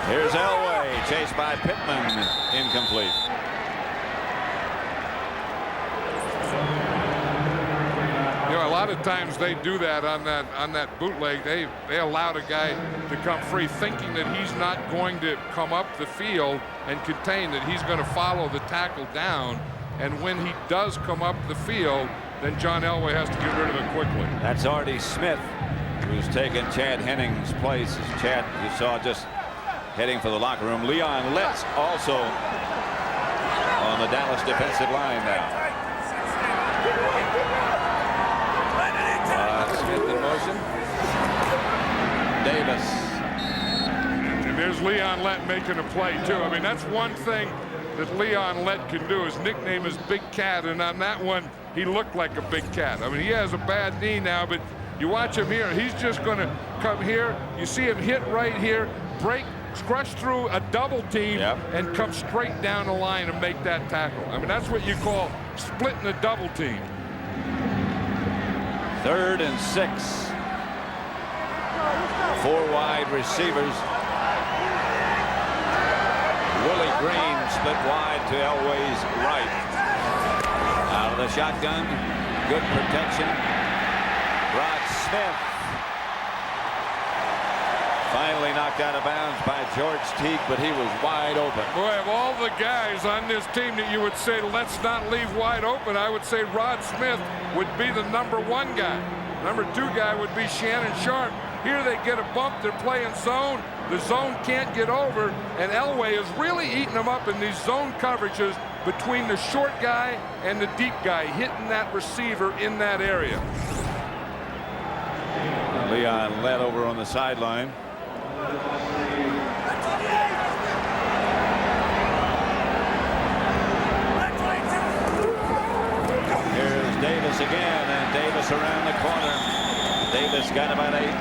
Here's Elway, chased by Pittman, incomplete. You know, a lot of times they do that on that bootleg. They allowed a guy to come free, thinking that he's not going to come up the field and contain, that he's going to follow the tackle down. And when he does come up the field, then John Elway has to get rid of it quickly. That's Artie Smith, who's taken Chad Hennings' place. As Chad, you saw, just heading for the locker room. Leon Letts also on the Dallas defensive line now. Smith in motion. Davis. And there's Leon Lett making a play, too. I mean, that's one thing that Leon Lett can do. His nickname is Big Cat, and on that one, he looked like a big cat. I mean, he has a bad knee now, but you watch him here. He's just going to come here. You see him hit right here, break, crush through a double team, and come straight down the line and make that tackle. I mean, that's what you call splitting a double team. 3rd and 6. 4 wide receivers. Willie Green split wide to Elway's right. Out of the shotgun. Good protection. Rod Smith. Finally knocked out of bounds by George Teague, but he was wide open. Boy, of all the guys on this team that you would say, let's not leave wide open, I would say Rod Smith would be the #1 guy. #2 guy would be Shannon Sharp. Here they get a bump. They're playing zone. The zone can't get over, and Elway is really eating them up in these zone coverages between the short guy and the deep guy, hitting that receiver in that area. Leon led over on the sideline. Here's Davis again, and Davis around the corner. Davis got about 8.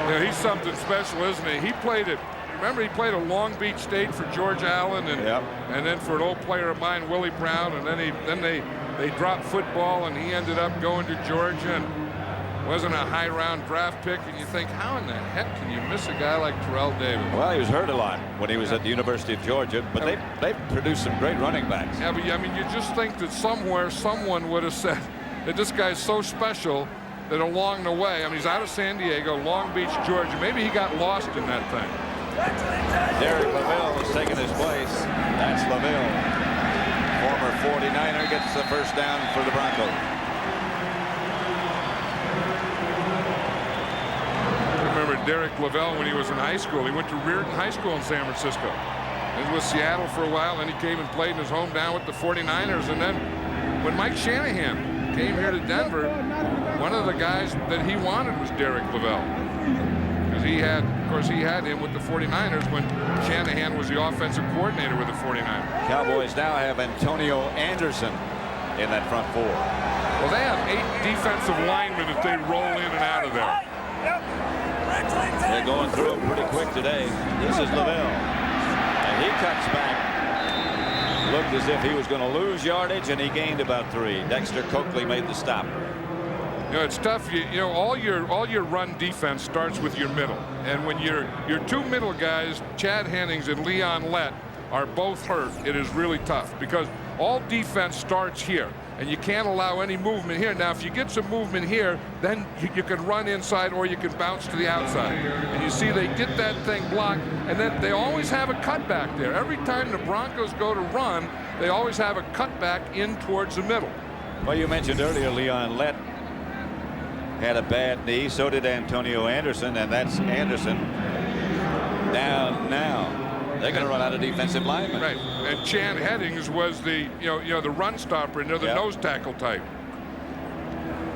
Yeah, he's something special, isn't he? He played it. Remember, he played at Long Beach State for George Allen, and then for an old player of mine, Willie Brown, and then they dropped football, and he ended up going to Georgia. And wasn't a high-round draft pick, and you think, how in the heck can you miss a guy like Terrell Davis? Well, he was hurt a lot when he was at the University of Georgia, but they've produced some great running backs. Yeah, but I mean, you just think that somewhere someone would have said that this guy's so special that along the way, I mean, he's out of San Diego, Long Beach, Georgia. Maybe he got lost in that thing. Derek LaVille is taking his place. That's LaVille. Former 49er gets the first down for the Broncos. Remember Derek LaVelle when he was in high school. He went to Reardon High School in San Francisco. He was with Seattle for a while, then he came and played in his hometown with the 49ers. And then when Mike Shanahan came here to Denver, one of the guys that he wanted was Derek LaVelle. Because of course, he had him with the 49ers when Shanahan was the offensive coordinator with the 49ers. Cowboys now have Antonio Anderson in that front four. Well, they have 8 defensive linemen that they roll in and out of there. They're going through it pretty quick today. This is LaVelle. And he cuts back. Looked as if he was going to lose yardage, and he gained about 3. Dexter Coakley made the stop. You know, it's tough. You know, all your run defense starts with your middle. And when your 2 middle guys, Chad Hennings and Leon Lett, are both hurt, it is really tough because all defense starts here. And you can't allow any movement here. Now, if you get some movement here, then you can run inside or you can bounce to the outside. And you see they get that thing blocked, and then they always have a cutback there. Every time the Broncos go to run, they always have a cutback in towards the middle. Well, you mentioned earlier Leon Lett had a bad knee. So did Antonio Anderson, and that's Anderson down now. They're going to run out of defensive linemen. Right, and Chan Hennings was the the run stopper, and they're the nose tackle type.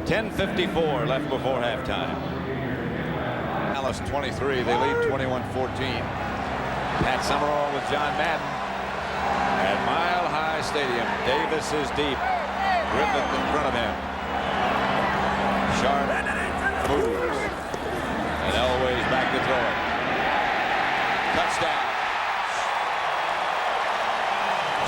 10:54 left before halftime. Dallas 23. They lead 21-14. Pat Summerall with John Madden at Mile High Stadium. Davis is deep. Griffith in front of him. Sharp moves, and Elway's back to throw it. Touchdown.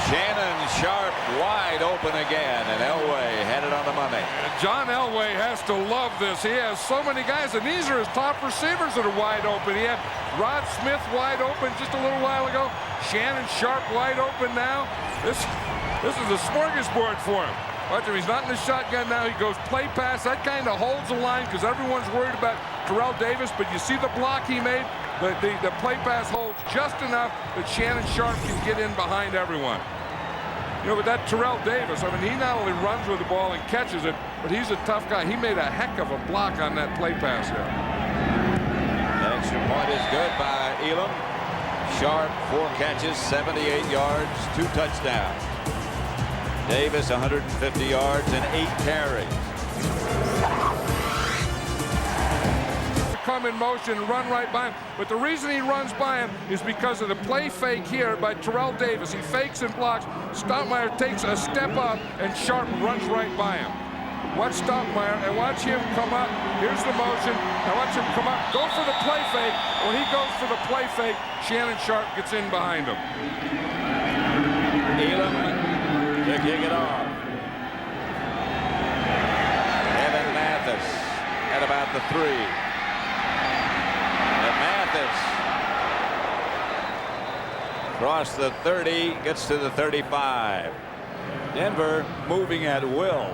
Shannon Sharp wide open again, and Elway had it on the money. John Elway has to love this. He has so many guys, and these are his top receivers that are wide open. He had Rod Smith wide open just a little while ago. Shannon Sharp wide open now. This is a smorgasbord for him. Watch him. He's not in the shotgun now. He goes play pass. That kind of holds the line because everyone's worried about Terrell Davis. But you see the block he made. The play pass holds just enough that Shannon Sharp can get in behind everyone. You know, but that Terrell Davis, I mean, he not only runs with the ball and catches it, but he's a tough guy. He made a heck of a block on that play pass there. That extra point is good by Elam. Sharp, 4 catches, 78 yards, 2 touchdowns. Davis, 150 yards and 8 carries. Come in motion and run right by him. But the reason he runs by him is because of the play fake here by Terrell Davis. He fakes and blocks. Stottmeyer takes a step up, and Sharp runs right by him. Watch Stottmeyer and watch him come up. Here's the motion. Now watch him come up. Go for the play fake. When he goes for the play fake, Shannon Sharp gets in behind him. Elam to kick it off. Evan Mathis at about the 3. Across the 30, gets to the 35. Denver moving at will.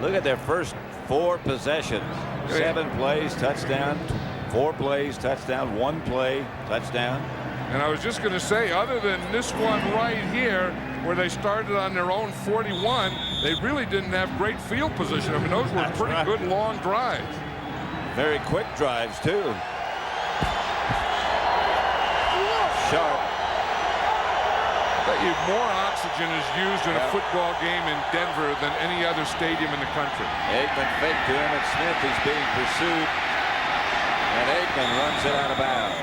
Look at their first 4 possessions. 7 plays, touchdown. 4 plays, touchdown. 1 play, touchdown. And I was just going to say, other than this one right here, where they started on their own 41, they really didn't have great field position. I mean, those were pretty good long drives. Very quick drives, too. Sharp. Bet you more oxygen is used in a football game in Denver than any other stadium in the country. Aikman fake to Emmitt Smith. He's being pursued. And Aikman runs it out of bounds.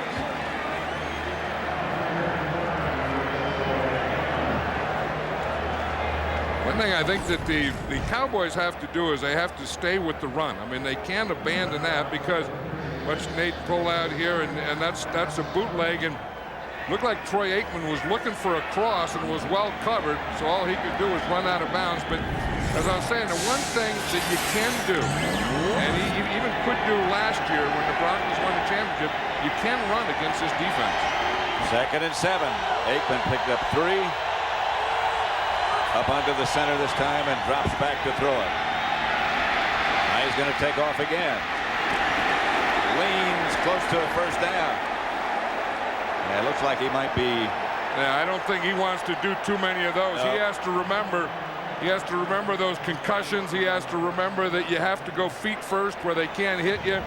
One thing I think that the Cowboys have to do is they have to stay with the run. I mean, they can't abandon that because watch Nate pull out here, and that's a bootleg, and looked like Troy Aikman was looking for a cross and was well covered, so all he could do was run out of bounds. But as I was saying, the one thing that you can do, and he even could do last year when the Broncos won the championship, you can run against this defense. 2nd and 7. Aikman picked up 3. Up under the center this time and drops back to throw it. Now he's going to take off again. Leans close to a first down. Yeah, it looks like he might be. Yeah, I don't think he wants to do too many of those. No. He has to remember. He has to remember those concussions. He has to remember that you have to go feet first where they can't hit you.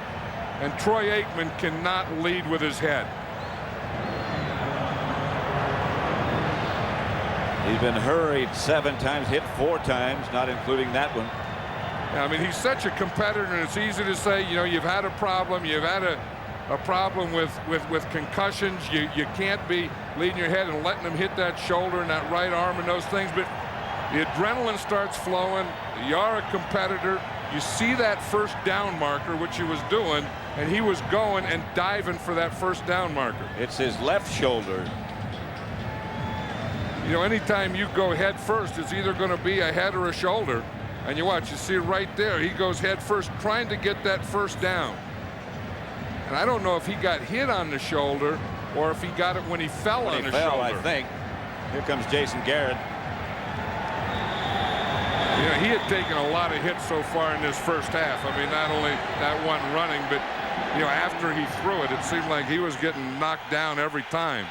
And Troy Aikman cannot lead with his head. He's been hurried 7 times, hit 4 times, not including that one. I mean, he's such a competitor, and it's easy to say, you know, you've had a problem. You've had a problem with concussions. You can't be leading your head and letting him hit that shoulder and that right arm and those things. But the adrenaline starts flowing. You are a competitor. You see that first down marker, which he was doing, and he was going and diving for that first down marker. It's his left shoulder. You know, anytime you go head first, it's either going to be a head or a shoulder. And you watch, you see right there, he goes head first trying to get that first down. And I don't know if he got hit on the shoulder or if he got it when he fell on the shoulder. I think. Here comes Jason Garrett. You know, he had taken a lot of hits so far in this first half. I mean, not only that one running, but, you know, after he threw it, it seemed like he was getting knocked down every time.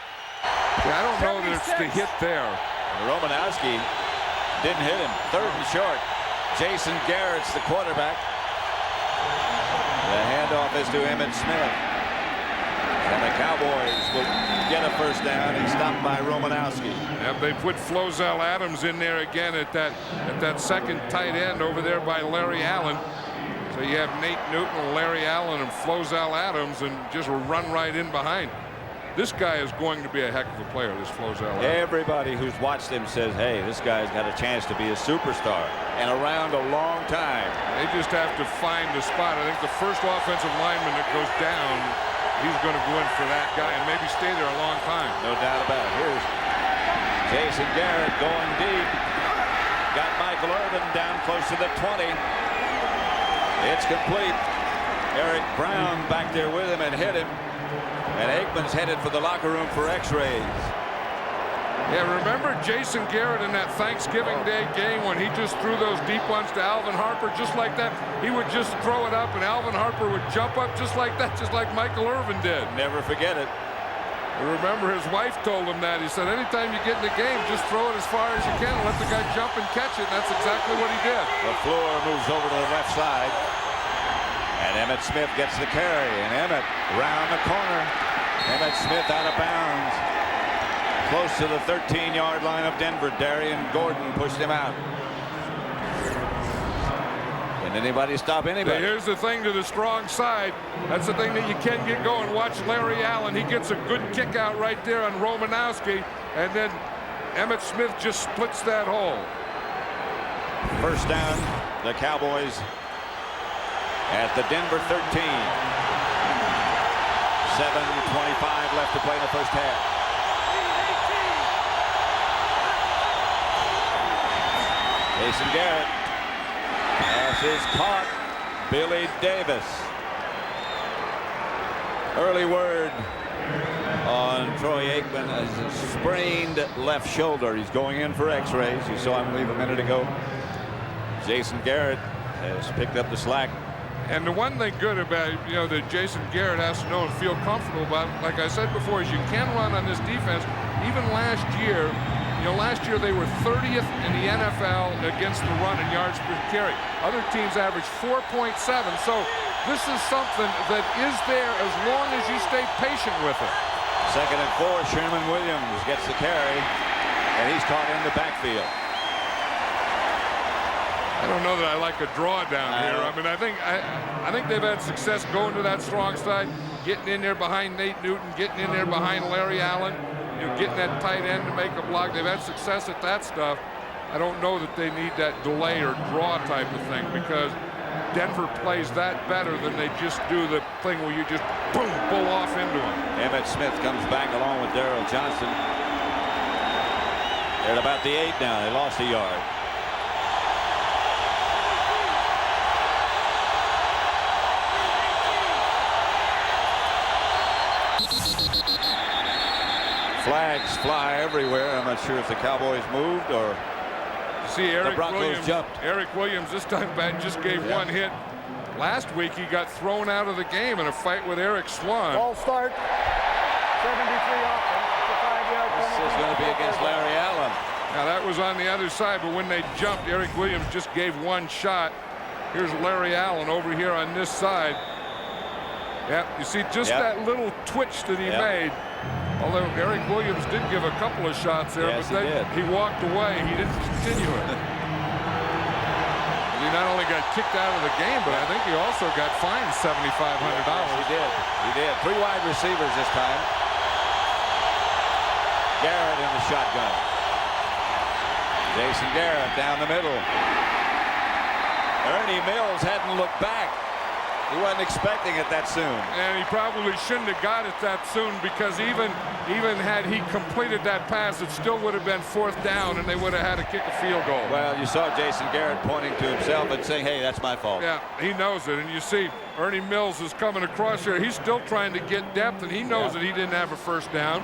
Yeah, I don't know that it's the hit there. Romanowski didn't hit him. 3rd and short. Jason Garrett's the quarterback. The handoff is to Emmitt Smith. And the Cowboys will get a first down and stopped by Romanowski. And they put Flozell Adams in there again at that second tight end over there by Larry Allen. So you have Nate Newton and Larry Allen and Flozell Adams and just run right in behind. This guy is going to be a heck of a player, this Flozell. Everybody who's watched him says, hey, this guy's got a chance to be a superstar and around a long time. They just have to find the spot. I think the first offensive lineman that goes down, he's going to go in for that guy and maybe stay there a long time. No doubt about it. Here's Jason Garrett going deep. Got Michael Irvin down close to the 20. It's complete. Eric Brown back there with him and hit him. And Aikman's headed for the locker room for x-rays. Yeah, remember Jason Garrett in that Thanksgiving Day game when he just threw those deep ones to Alvin Harper just like that? He would just throw it up and Alvin Harper would jump up just like that, just like Michael Irvin did. Never forget it. I remember his wife told him that. He said, anytime you get in the game, just throw it as far as you can and let the guy jump and catch it. And that's exactly what he did. LaFleur moves over to the left side. And Emmitt Smith gets the carry. And Emmitt round the corner. Emmitt Smith out of bounds. Close to the 13-yard line of Denver. Darian Gordon pushed him out. Can anybody stop anybody? Here's the thing to the strong side. That's the thing that you can get going. Watch Larry Allen. He gets a good kick out right there on Romanowski. And then Emmitt Smith just splits that hole. First down, the Cowboys at the Denver 13. 7:25 left to play in the first half. Jason Garrett. Pass is caught. Billy Davis. Early word on Troy Aikman as a sprained left shoulder. He's going in for x-rays. You saw him leave a minute ago. Jason Garrett has picked up the slack. And the one thing good about it, you know, that Jason Garrett has to know and feel comfortable about, like I said before, is you can run on this defense. Even last year, you know, last year they were 30th in the NFL against the run in yards per carry. Other teams average 4.7. So this is something that is there as long as you stay patient with it. 2nd and 4. Sherman Williams gets the carry, and he's caught in the backfield. I don't know that I like a draw down here. I mean, I think they've had success going to that strong side, getting in there behind Nate Newton, getting in there behind Larry Allen, you know, getting that tight end to make a block. They've had success at that stuff. I don't know that they need that delay or draw type of thing because Denver plays that better than they just do the thing where you just boom, pull off into them. Emmitt Smith comes back along with Darrell Johnson. They're at about the 8 now. They lost a yard. Flags fly everywhere. I'm not sure if the Cowboys moved or See, Eric Broncos Williams jumped. Eric Williams this time back just gave one hit. Last week he got thrown out of the game in a fight with Eric Swan. Ball start. 73 offense. It's a 5-yard penalty. this is going to be against Larry Allen. Now that was on the other side, but when they jumped, Eric Williams just gave one shot. Here's Larry Allen over here on this side. Yep, you see just that little twitch that he made. Although Eric Williams did give a couple of shots there, Yes, but then he walked away. He didn't continue it. He not only got kicked out of the game, but I think he also got fined $7,500. He did. He did. 3 wide receivers this time. Garrett in the shotgun. Jason Garrett down the middle. Ernie Mills hadn't looked back. He wasn't expecting it that soon. And he probably shouldn't have got it that soon, because even had he completed that pass, it still would have been 4th down and they would have had to kick a field goal. Well, you saw Jason Garrett pointing to himself and saying, hey, that's my fault. Yeah, he knows it. And you see Ernie Mills is coming across here. He's still trying to get depth, and he knows that he didn't have a 1st down.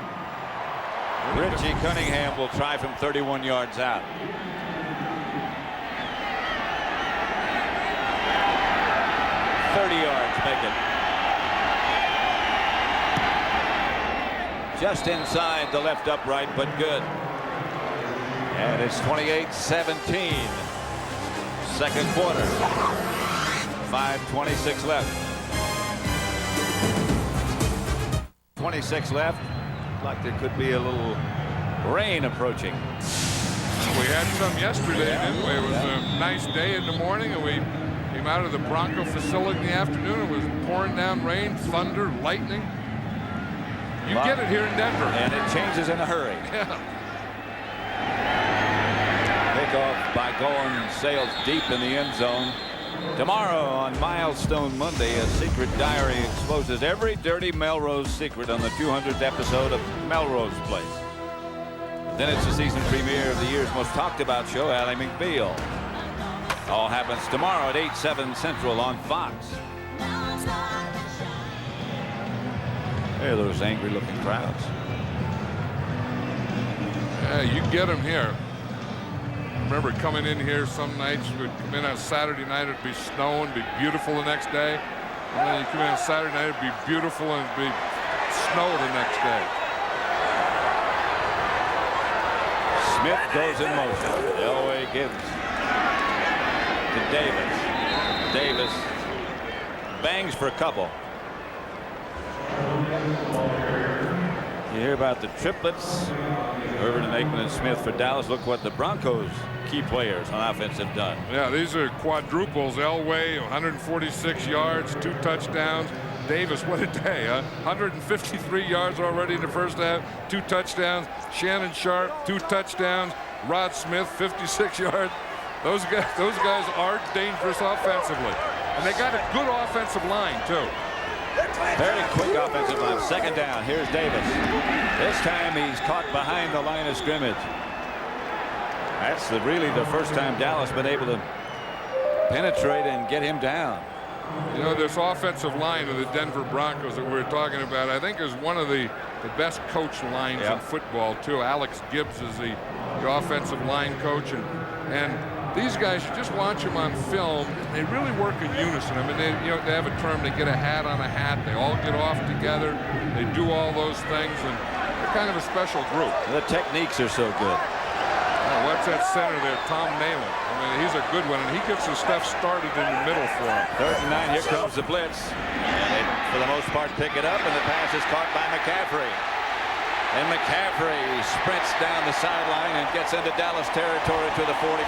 Richie Cunningham will try from 31 yards out. Make it. Just inside the left upright, but good. And it's 28-17. Second quarter. 5:26 left. 26 left. Like there could be a little rain approaching. We had some yesterday, didn't we? It was a nice day in the morning, and we came out of the Bronco facility in the afternoon. It was pouring down rain, thunder, lightning. You get it here in Denver. And it changes in a hurry. Yeah. Kickoff by Golan sails deep in the end zone. Tomorrow on Milestone Monday, a secret diary exposes every dirty Melrose secret on the 200th episode of Melrose Place. Then it's the season premiere of the year's most talked about show, Ally McBeal. All happens tomorrow at 8/7 Central on Fox. Hey, those angry looking crowds. Yeah, you get them here. I remember coming in here some nights, we'd come in on Saturday night, it'd be snowing, be beautiful the next day. And then you come in on Saturday night, it'd be beautiful and it'd be snow the next day. Smith goes in motion. Elway gives to Davis. Davis bangs for a couple. You hear about the triplets. Herbert and Aikman and Smith for Dallas. Look what the Broncos key players on offense have done. Yeah, these are quadruples. Elway, 146 yards, 2 touchdowns. Davis, what a day, huh? 153 yards already in the first half, 2 touchdowns. Shannon Sharp, 2 touchdowns. Rod Smith, 56 yards. Those guys are dangerous offensively. And they got a good offensive line, too. Very quick offensive line. 2nd down. Here's Davis. This time he's caught behind the line of scrimmage. That's really the first time Dallas been able to penetrate and get him down. You know, this offensive line of the Denver Broncos that we're talking about, I think is one of the best coach lines in football, too. Alex Gibbs is the offensive line coach. And these guys, you just watch them on film, they really work in unison. I mean, they have a term, they get a hat on a hat. They all get off together. They do all those things, and they're kind of a special group. The techniques are so good. Oh, what's that center there, Tom Nalen? I mean, he's a good one, and he gets the stuff started in the middle for him. 3rd and 9, here comes the blitz. And they, for the most part, pick it up, and the pass is caught by McCaffrey. And McCaffrey sprints down the sideline and gets into Dallas territory to the 45.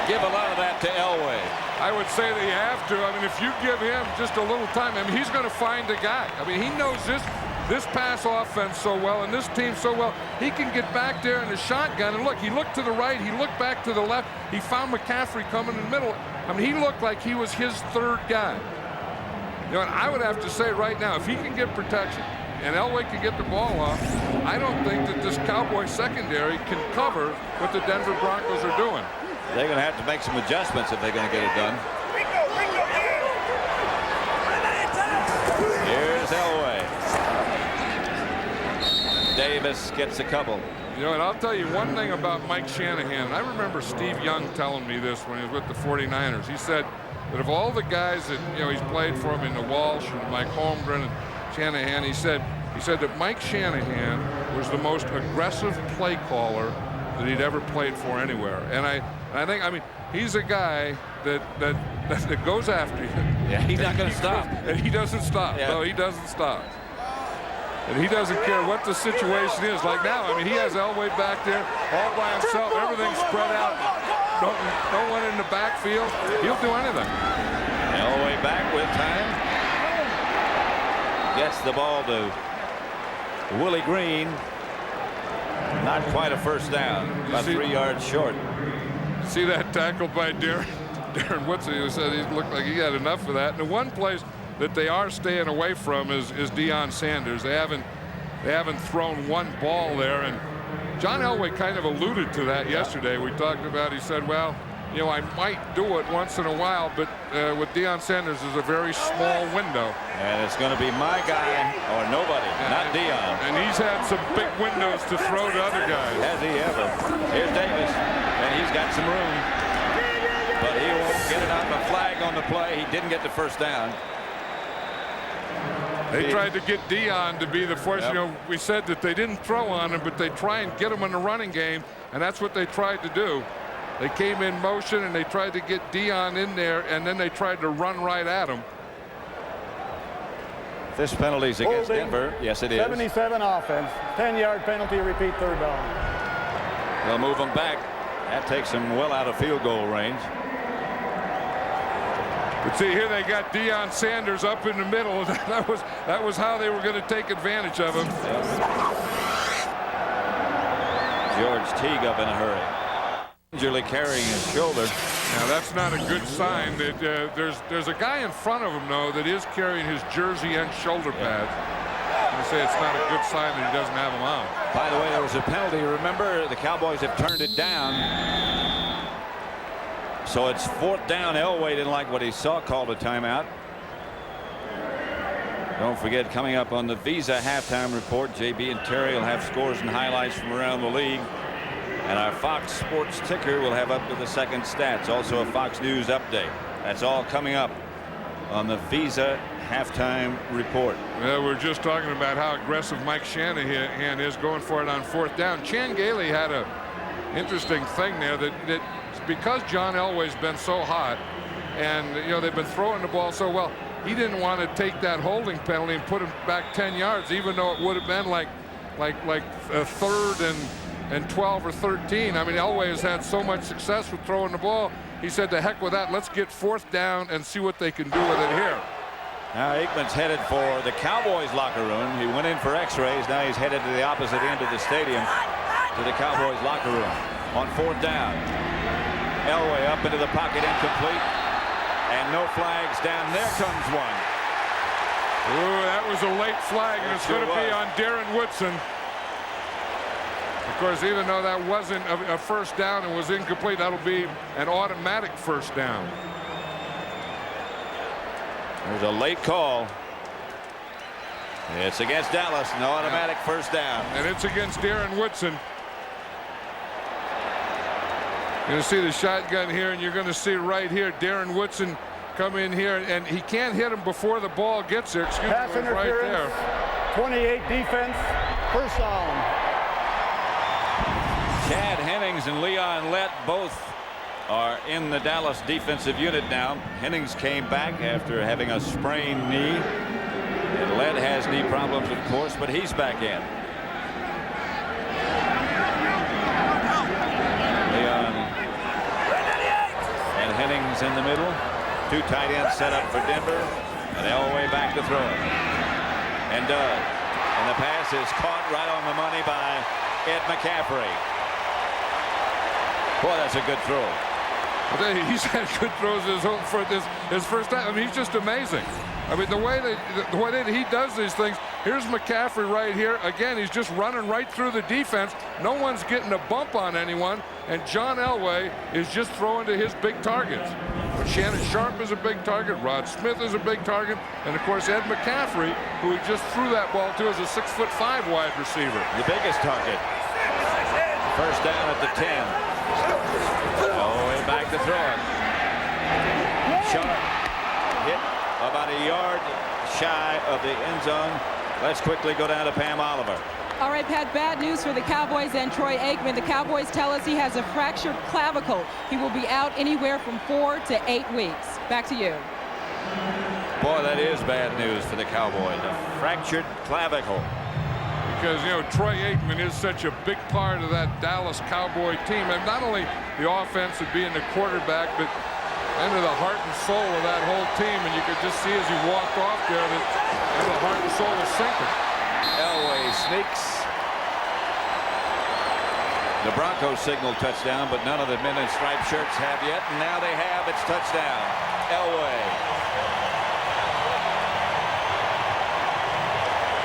Give a lot of that to Elway. I would say that you have to. I mean, if you give him just a little time, I mean, he's going to find a guy. I mean, he knows this pass offense so well and this team so well. He can get back there in the shotgun. And look, he looked to the right. He looked back to the left. He found McCaffrey coming in the middle. I mean, he looked like he was his 3rd guy. You know, and I would have to say right now, if he can get protection and Elway can get the ball off, I don't think that this Cowboys secondary can cover what the Denver Broncos are doing. They're going to have to make some adjustments if they're going to get it done. Here's Elway. Davis gets a couple. You know, and I'll tell you one thing about Mike Shanahan. I remember Steve Young telling me this when he was with the 49ers. He said that of all the guys that, you know, he's played for him, in the Walsh and Mike Holmgren and Shanahan, he said that Mike Shanahan was the most aggressive play caller that he'd ever played for anywhere. And I think, I mean, he's a guy that goes after you. Yeah, he's not going to stop. And he doesn't stop. Yeah. No, he doesn't stop. And he doesn't care what the situation is. Like now, I mean, he has Elway back there all by himself. Everything's spread out. No one in the backfield. He'll do anything. Elway back with time. Gets the ball to Willie Green. Not quite a first down. About 3 yards short. See that tackle by Darren Woodson? He said he looked like he had enough of that. And the one place that they are staying away from is Deion Sanders. They haven't thrown one ball there, and John Elway kind of alluded to that yesterday. We talked about, he said, well, you know, I might do it once in a while, but with Deion Sanders is a very small window. And it's going to be my guy or nobody, not Deion. And he's had some big windows to throw to other guys. Has he ever? Here's Davis, and he's got some room, but he won't get it on the flag on the play. He didn't get the first down. They tried to get Deion to be the force. Yep. You know, we said that they didn't throw on him, but they try and get him in the running game, and that's what they tried to do. They came in motion, and they tried to get Deion in there, and then they tried to run right at him. This penalty's against Denver. Yes, it is. 77 offense. 10-yard penalty, repeat third down. They'll move them back. That takes them well out of field goal range. But see, here they got Deion Sanders up in the middle. That was how they were going to take advantage of him. George Teague up in a hurry. Gingerly carrying his shoulder. Now that's not a good sign. That there's a guy in front of him though that is carrying his jersey and shoulder pads. I say it's not a good sign that he doesn't have them on. By the way, there was a penalty. Remember, the Cowboys have turned it down. So it's 4th down. Elway didn't like what he saw, called a timeout. Don't forget, coming up on the Visa halftime report, JB and Terry will have scores and highlights from around the league. And our Fox Sports ticker will have up to the second stats. Also a Fox News update. That's all coming up on the Visa halftime report. Well, we're just talking about how aggressive Mike Shanahan is going for it on 4th down. Chan Gailey had a interesting thing there that because John Elway's been so hot, and you know they've been throwing the ball so well, he didn't want to take that holding penalty and put him back 10 yards, even though it would have been like a 3rd and 12 or 13. I mean, Elway has had so much success with throwing the ball. He said, to heck with that. Let's get 4th down and see what they can do with it here. Now Aikman's headed for the Cowboys locker room. He went in for x-rays. Now he's headed to the opposite end of the stadium, to the Cowboys locker room on 4th down. Elway up into the pocket, incomplete, and no flags down. There comes one. Ooh, that was a late flag, and it's going to be on Darren Woodson. Of course, even though that wasn't a first down and was incomplete, that'll be an automatic first down. There's a late call. It's against Dallas, an automatic first down. And it's against Darren Woodson. You're going to see the shotgun here, and you're going to see right here Darren Woodson come in here, and he can't hit him before the ball gets there. Excuse me, right there. 28 defense, first down. Chad Hennings and Leon Lett both are in the Dallas defensive unit now. Hennings came back after having a sprained knee, and Lett has knee problems, of course, but he's back in. Hennings in the middle. 2 tight ends set up for Denver, and Elway back to throw it, and does. And the pass is caught right on the money by Ed McCaffrey. Boy, that's a good throw. He's had good throws for his first time. I mean, he's just amazing. I mean, the way that he does these things. Here's McCaffrey right here. Again, he's just running right through the defense. No one's getting a bump on anyone. And John Elway is just throwing to his big targets. Shannon Sharp is a big target. Rod Smith is a big target. And, of course, Ed McCaffrey, who he just threw that ball to, is a 6'5" wide receiver. The biggest target. First down at the 10. Way back to throw it. Sharp hit about a yard shy of the end zone. Let's quickly go down to Pam Oliver. All right, Pat, bad news for the Cowboys and Troy Aikman. The Cowboys tell us he has a fractured clavicle. He will be out anywhere from 4 to 8 weeks. Back to you. Boy, that is bad news for the Cowboys. A fractured clavicle. Because, you know, Troy Aikman is such a big part of that Dallas Cowboy team. And not only the offense of being the quarterback, but into the heart and soul of that whole team. And you could just see as he walked off there that the heart and soul was sinking. Elway sneaks. The Broncos signal touchdown, but none of the men in striped shirts have yet. And now they have. It's touchdown. Elway.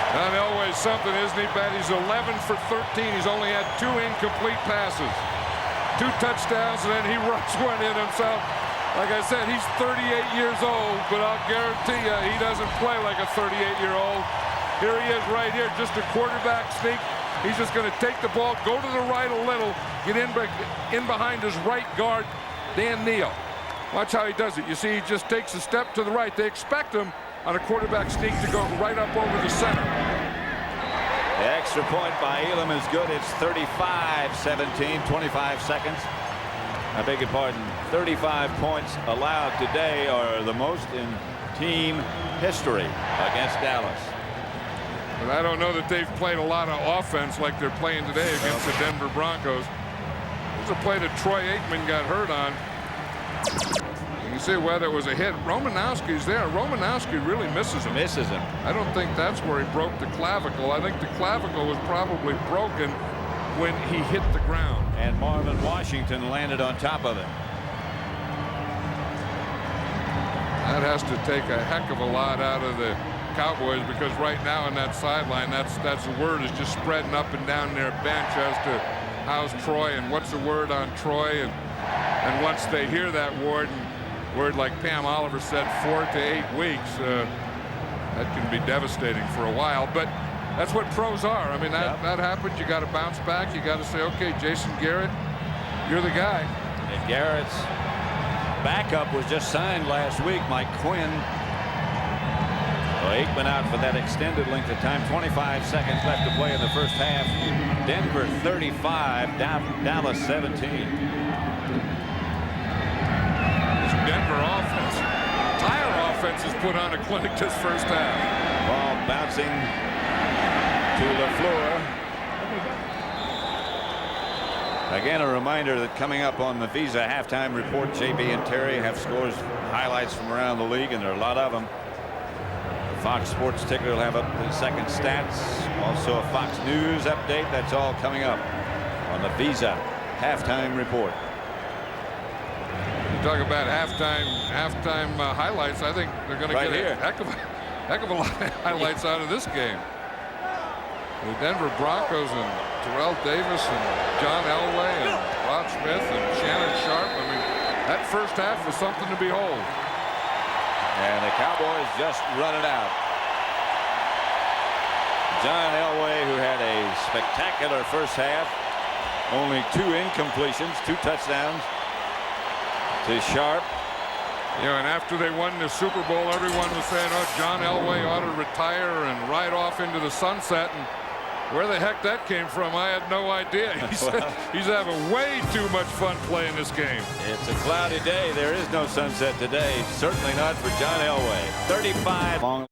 John Elway's something, isn't he, Pat? He's 11 for 13. He's only had 2 incomplete passes. 2 touchdowns, and then he runs one in himself. Like I said, he's 38 years old, but I'll guarantee you he doesn't play like a 38-year-old. Here he is right here, just a quarterback sneak. He's just going to take the ball, go to the right a little, get in behind his right guard, Dan Neal. Watch how he does it. You see, he just takes a step to the right. They expect him on a quarterback sneak to go right up over the center. The extra point by Elam is good. It's 35-17, 25 seconds. I beg your pardon. 35 points allowed today are the most in team history against Dallas. But I don't know that they've played a lot of offense like they're playing today against the Denver Broncos. There's a play that Troy Aikman got hurt on. You can see whether it was a hit. Romanowski's there. Romanowski really misses him. I don't think that's where he broke the clavicle. I think the clavicle was probably broken when he hit the ground. And Marvin Washington landed on top of it. That has to take a heck of a lot out of the Cowboys, because right now on that sideline, that's the word is just spreading up and down their bench as to how's Troy and what's the word on Troy, and once they hear that word like Pam Oliver said, 4 to 8 weeks, that can be devastating for a while. But that's what pros are. I mean, that happens. You got to bounce back. You got to say, okay, Jason Garrett, you're the guy. And Garrett's backup was just signed last week, Mike Quinn. Aikman out for that extended length of time. 25 seconds left to play in the first half. Denver 35, Dallas 17. This Denver offense, entire offense has put on a clinic this first half. Ball bouncing to LaFleur. Again, a reminder that coming up on the Visa halftime report, JB and Terry have scores, highlights from around the league, and there are a lot of them. Fox Sports ticker will have up the second stats. Also a Fox News update. That's all coming up on the Visa halftime report. You talk about halftime highlights. I think they're going to get a heck of a lot of highlights out of this game. The Denver Broncos and Terrell Davis and John Elway and Rod Smith and Shannon Sharp. I mean, that first half was something to behold. And the Cowboys just run it out. John Elway, who had a spectacular first half, only 2 incompletions, 2 touchdowns to Sharp. You know, and after they won the Super Bowl, everyone was saying, oh, John Elway ought to retire and ride off into the sunset. And where the heck that came from, I had no idea. He's having way too much fun playing this game. It's a cloudy day. There is no sunset today. Certainly not for John Elway. 35 long.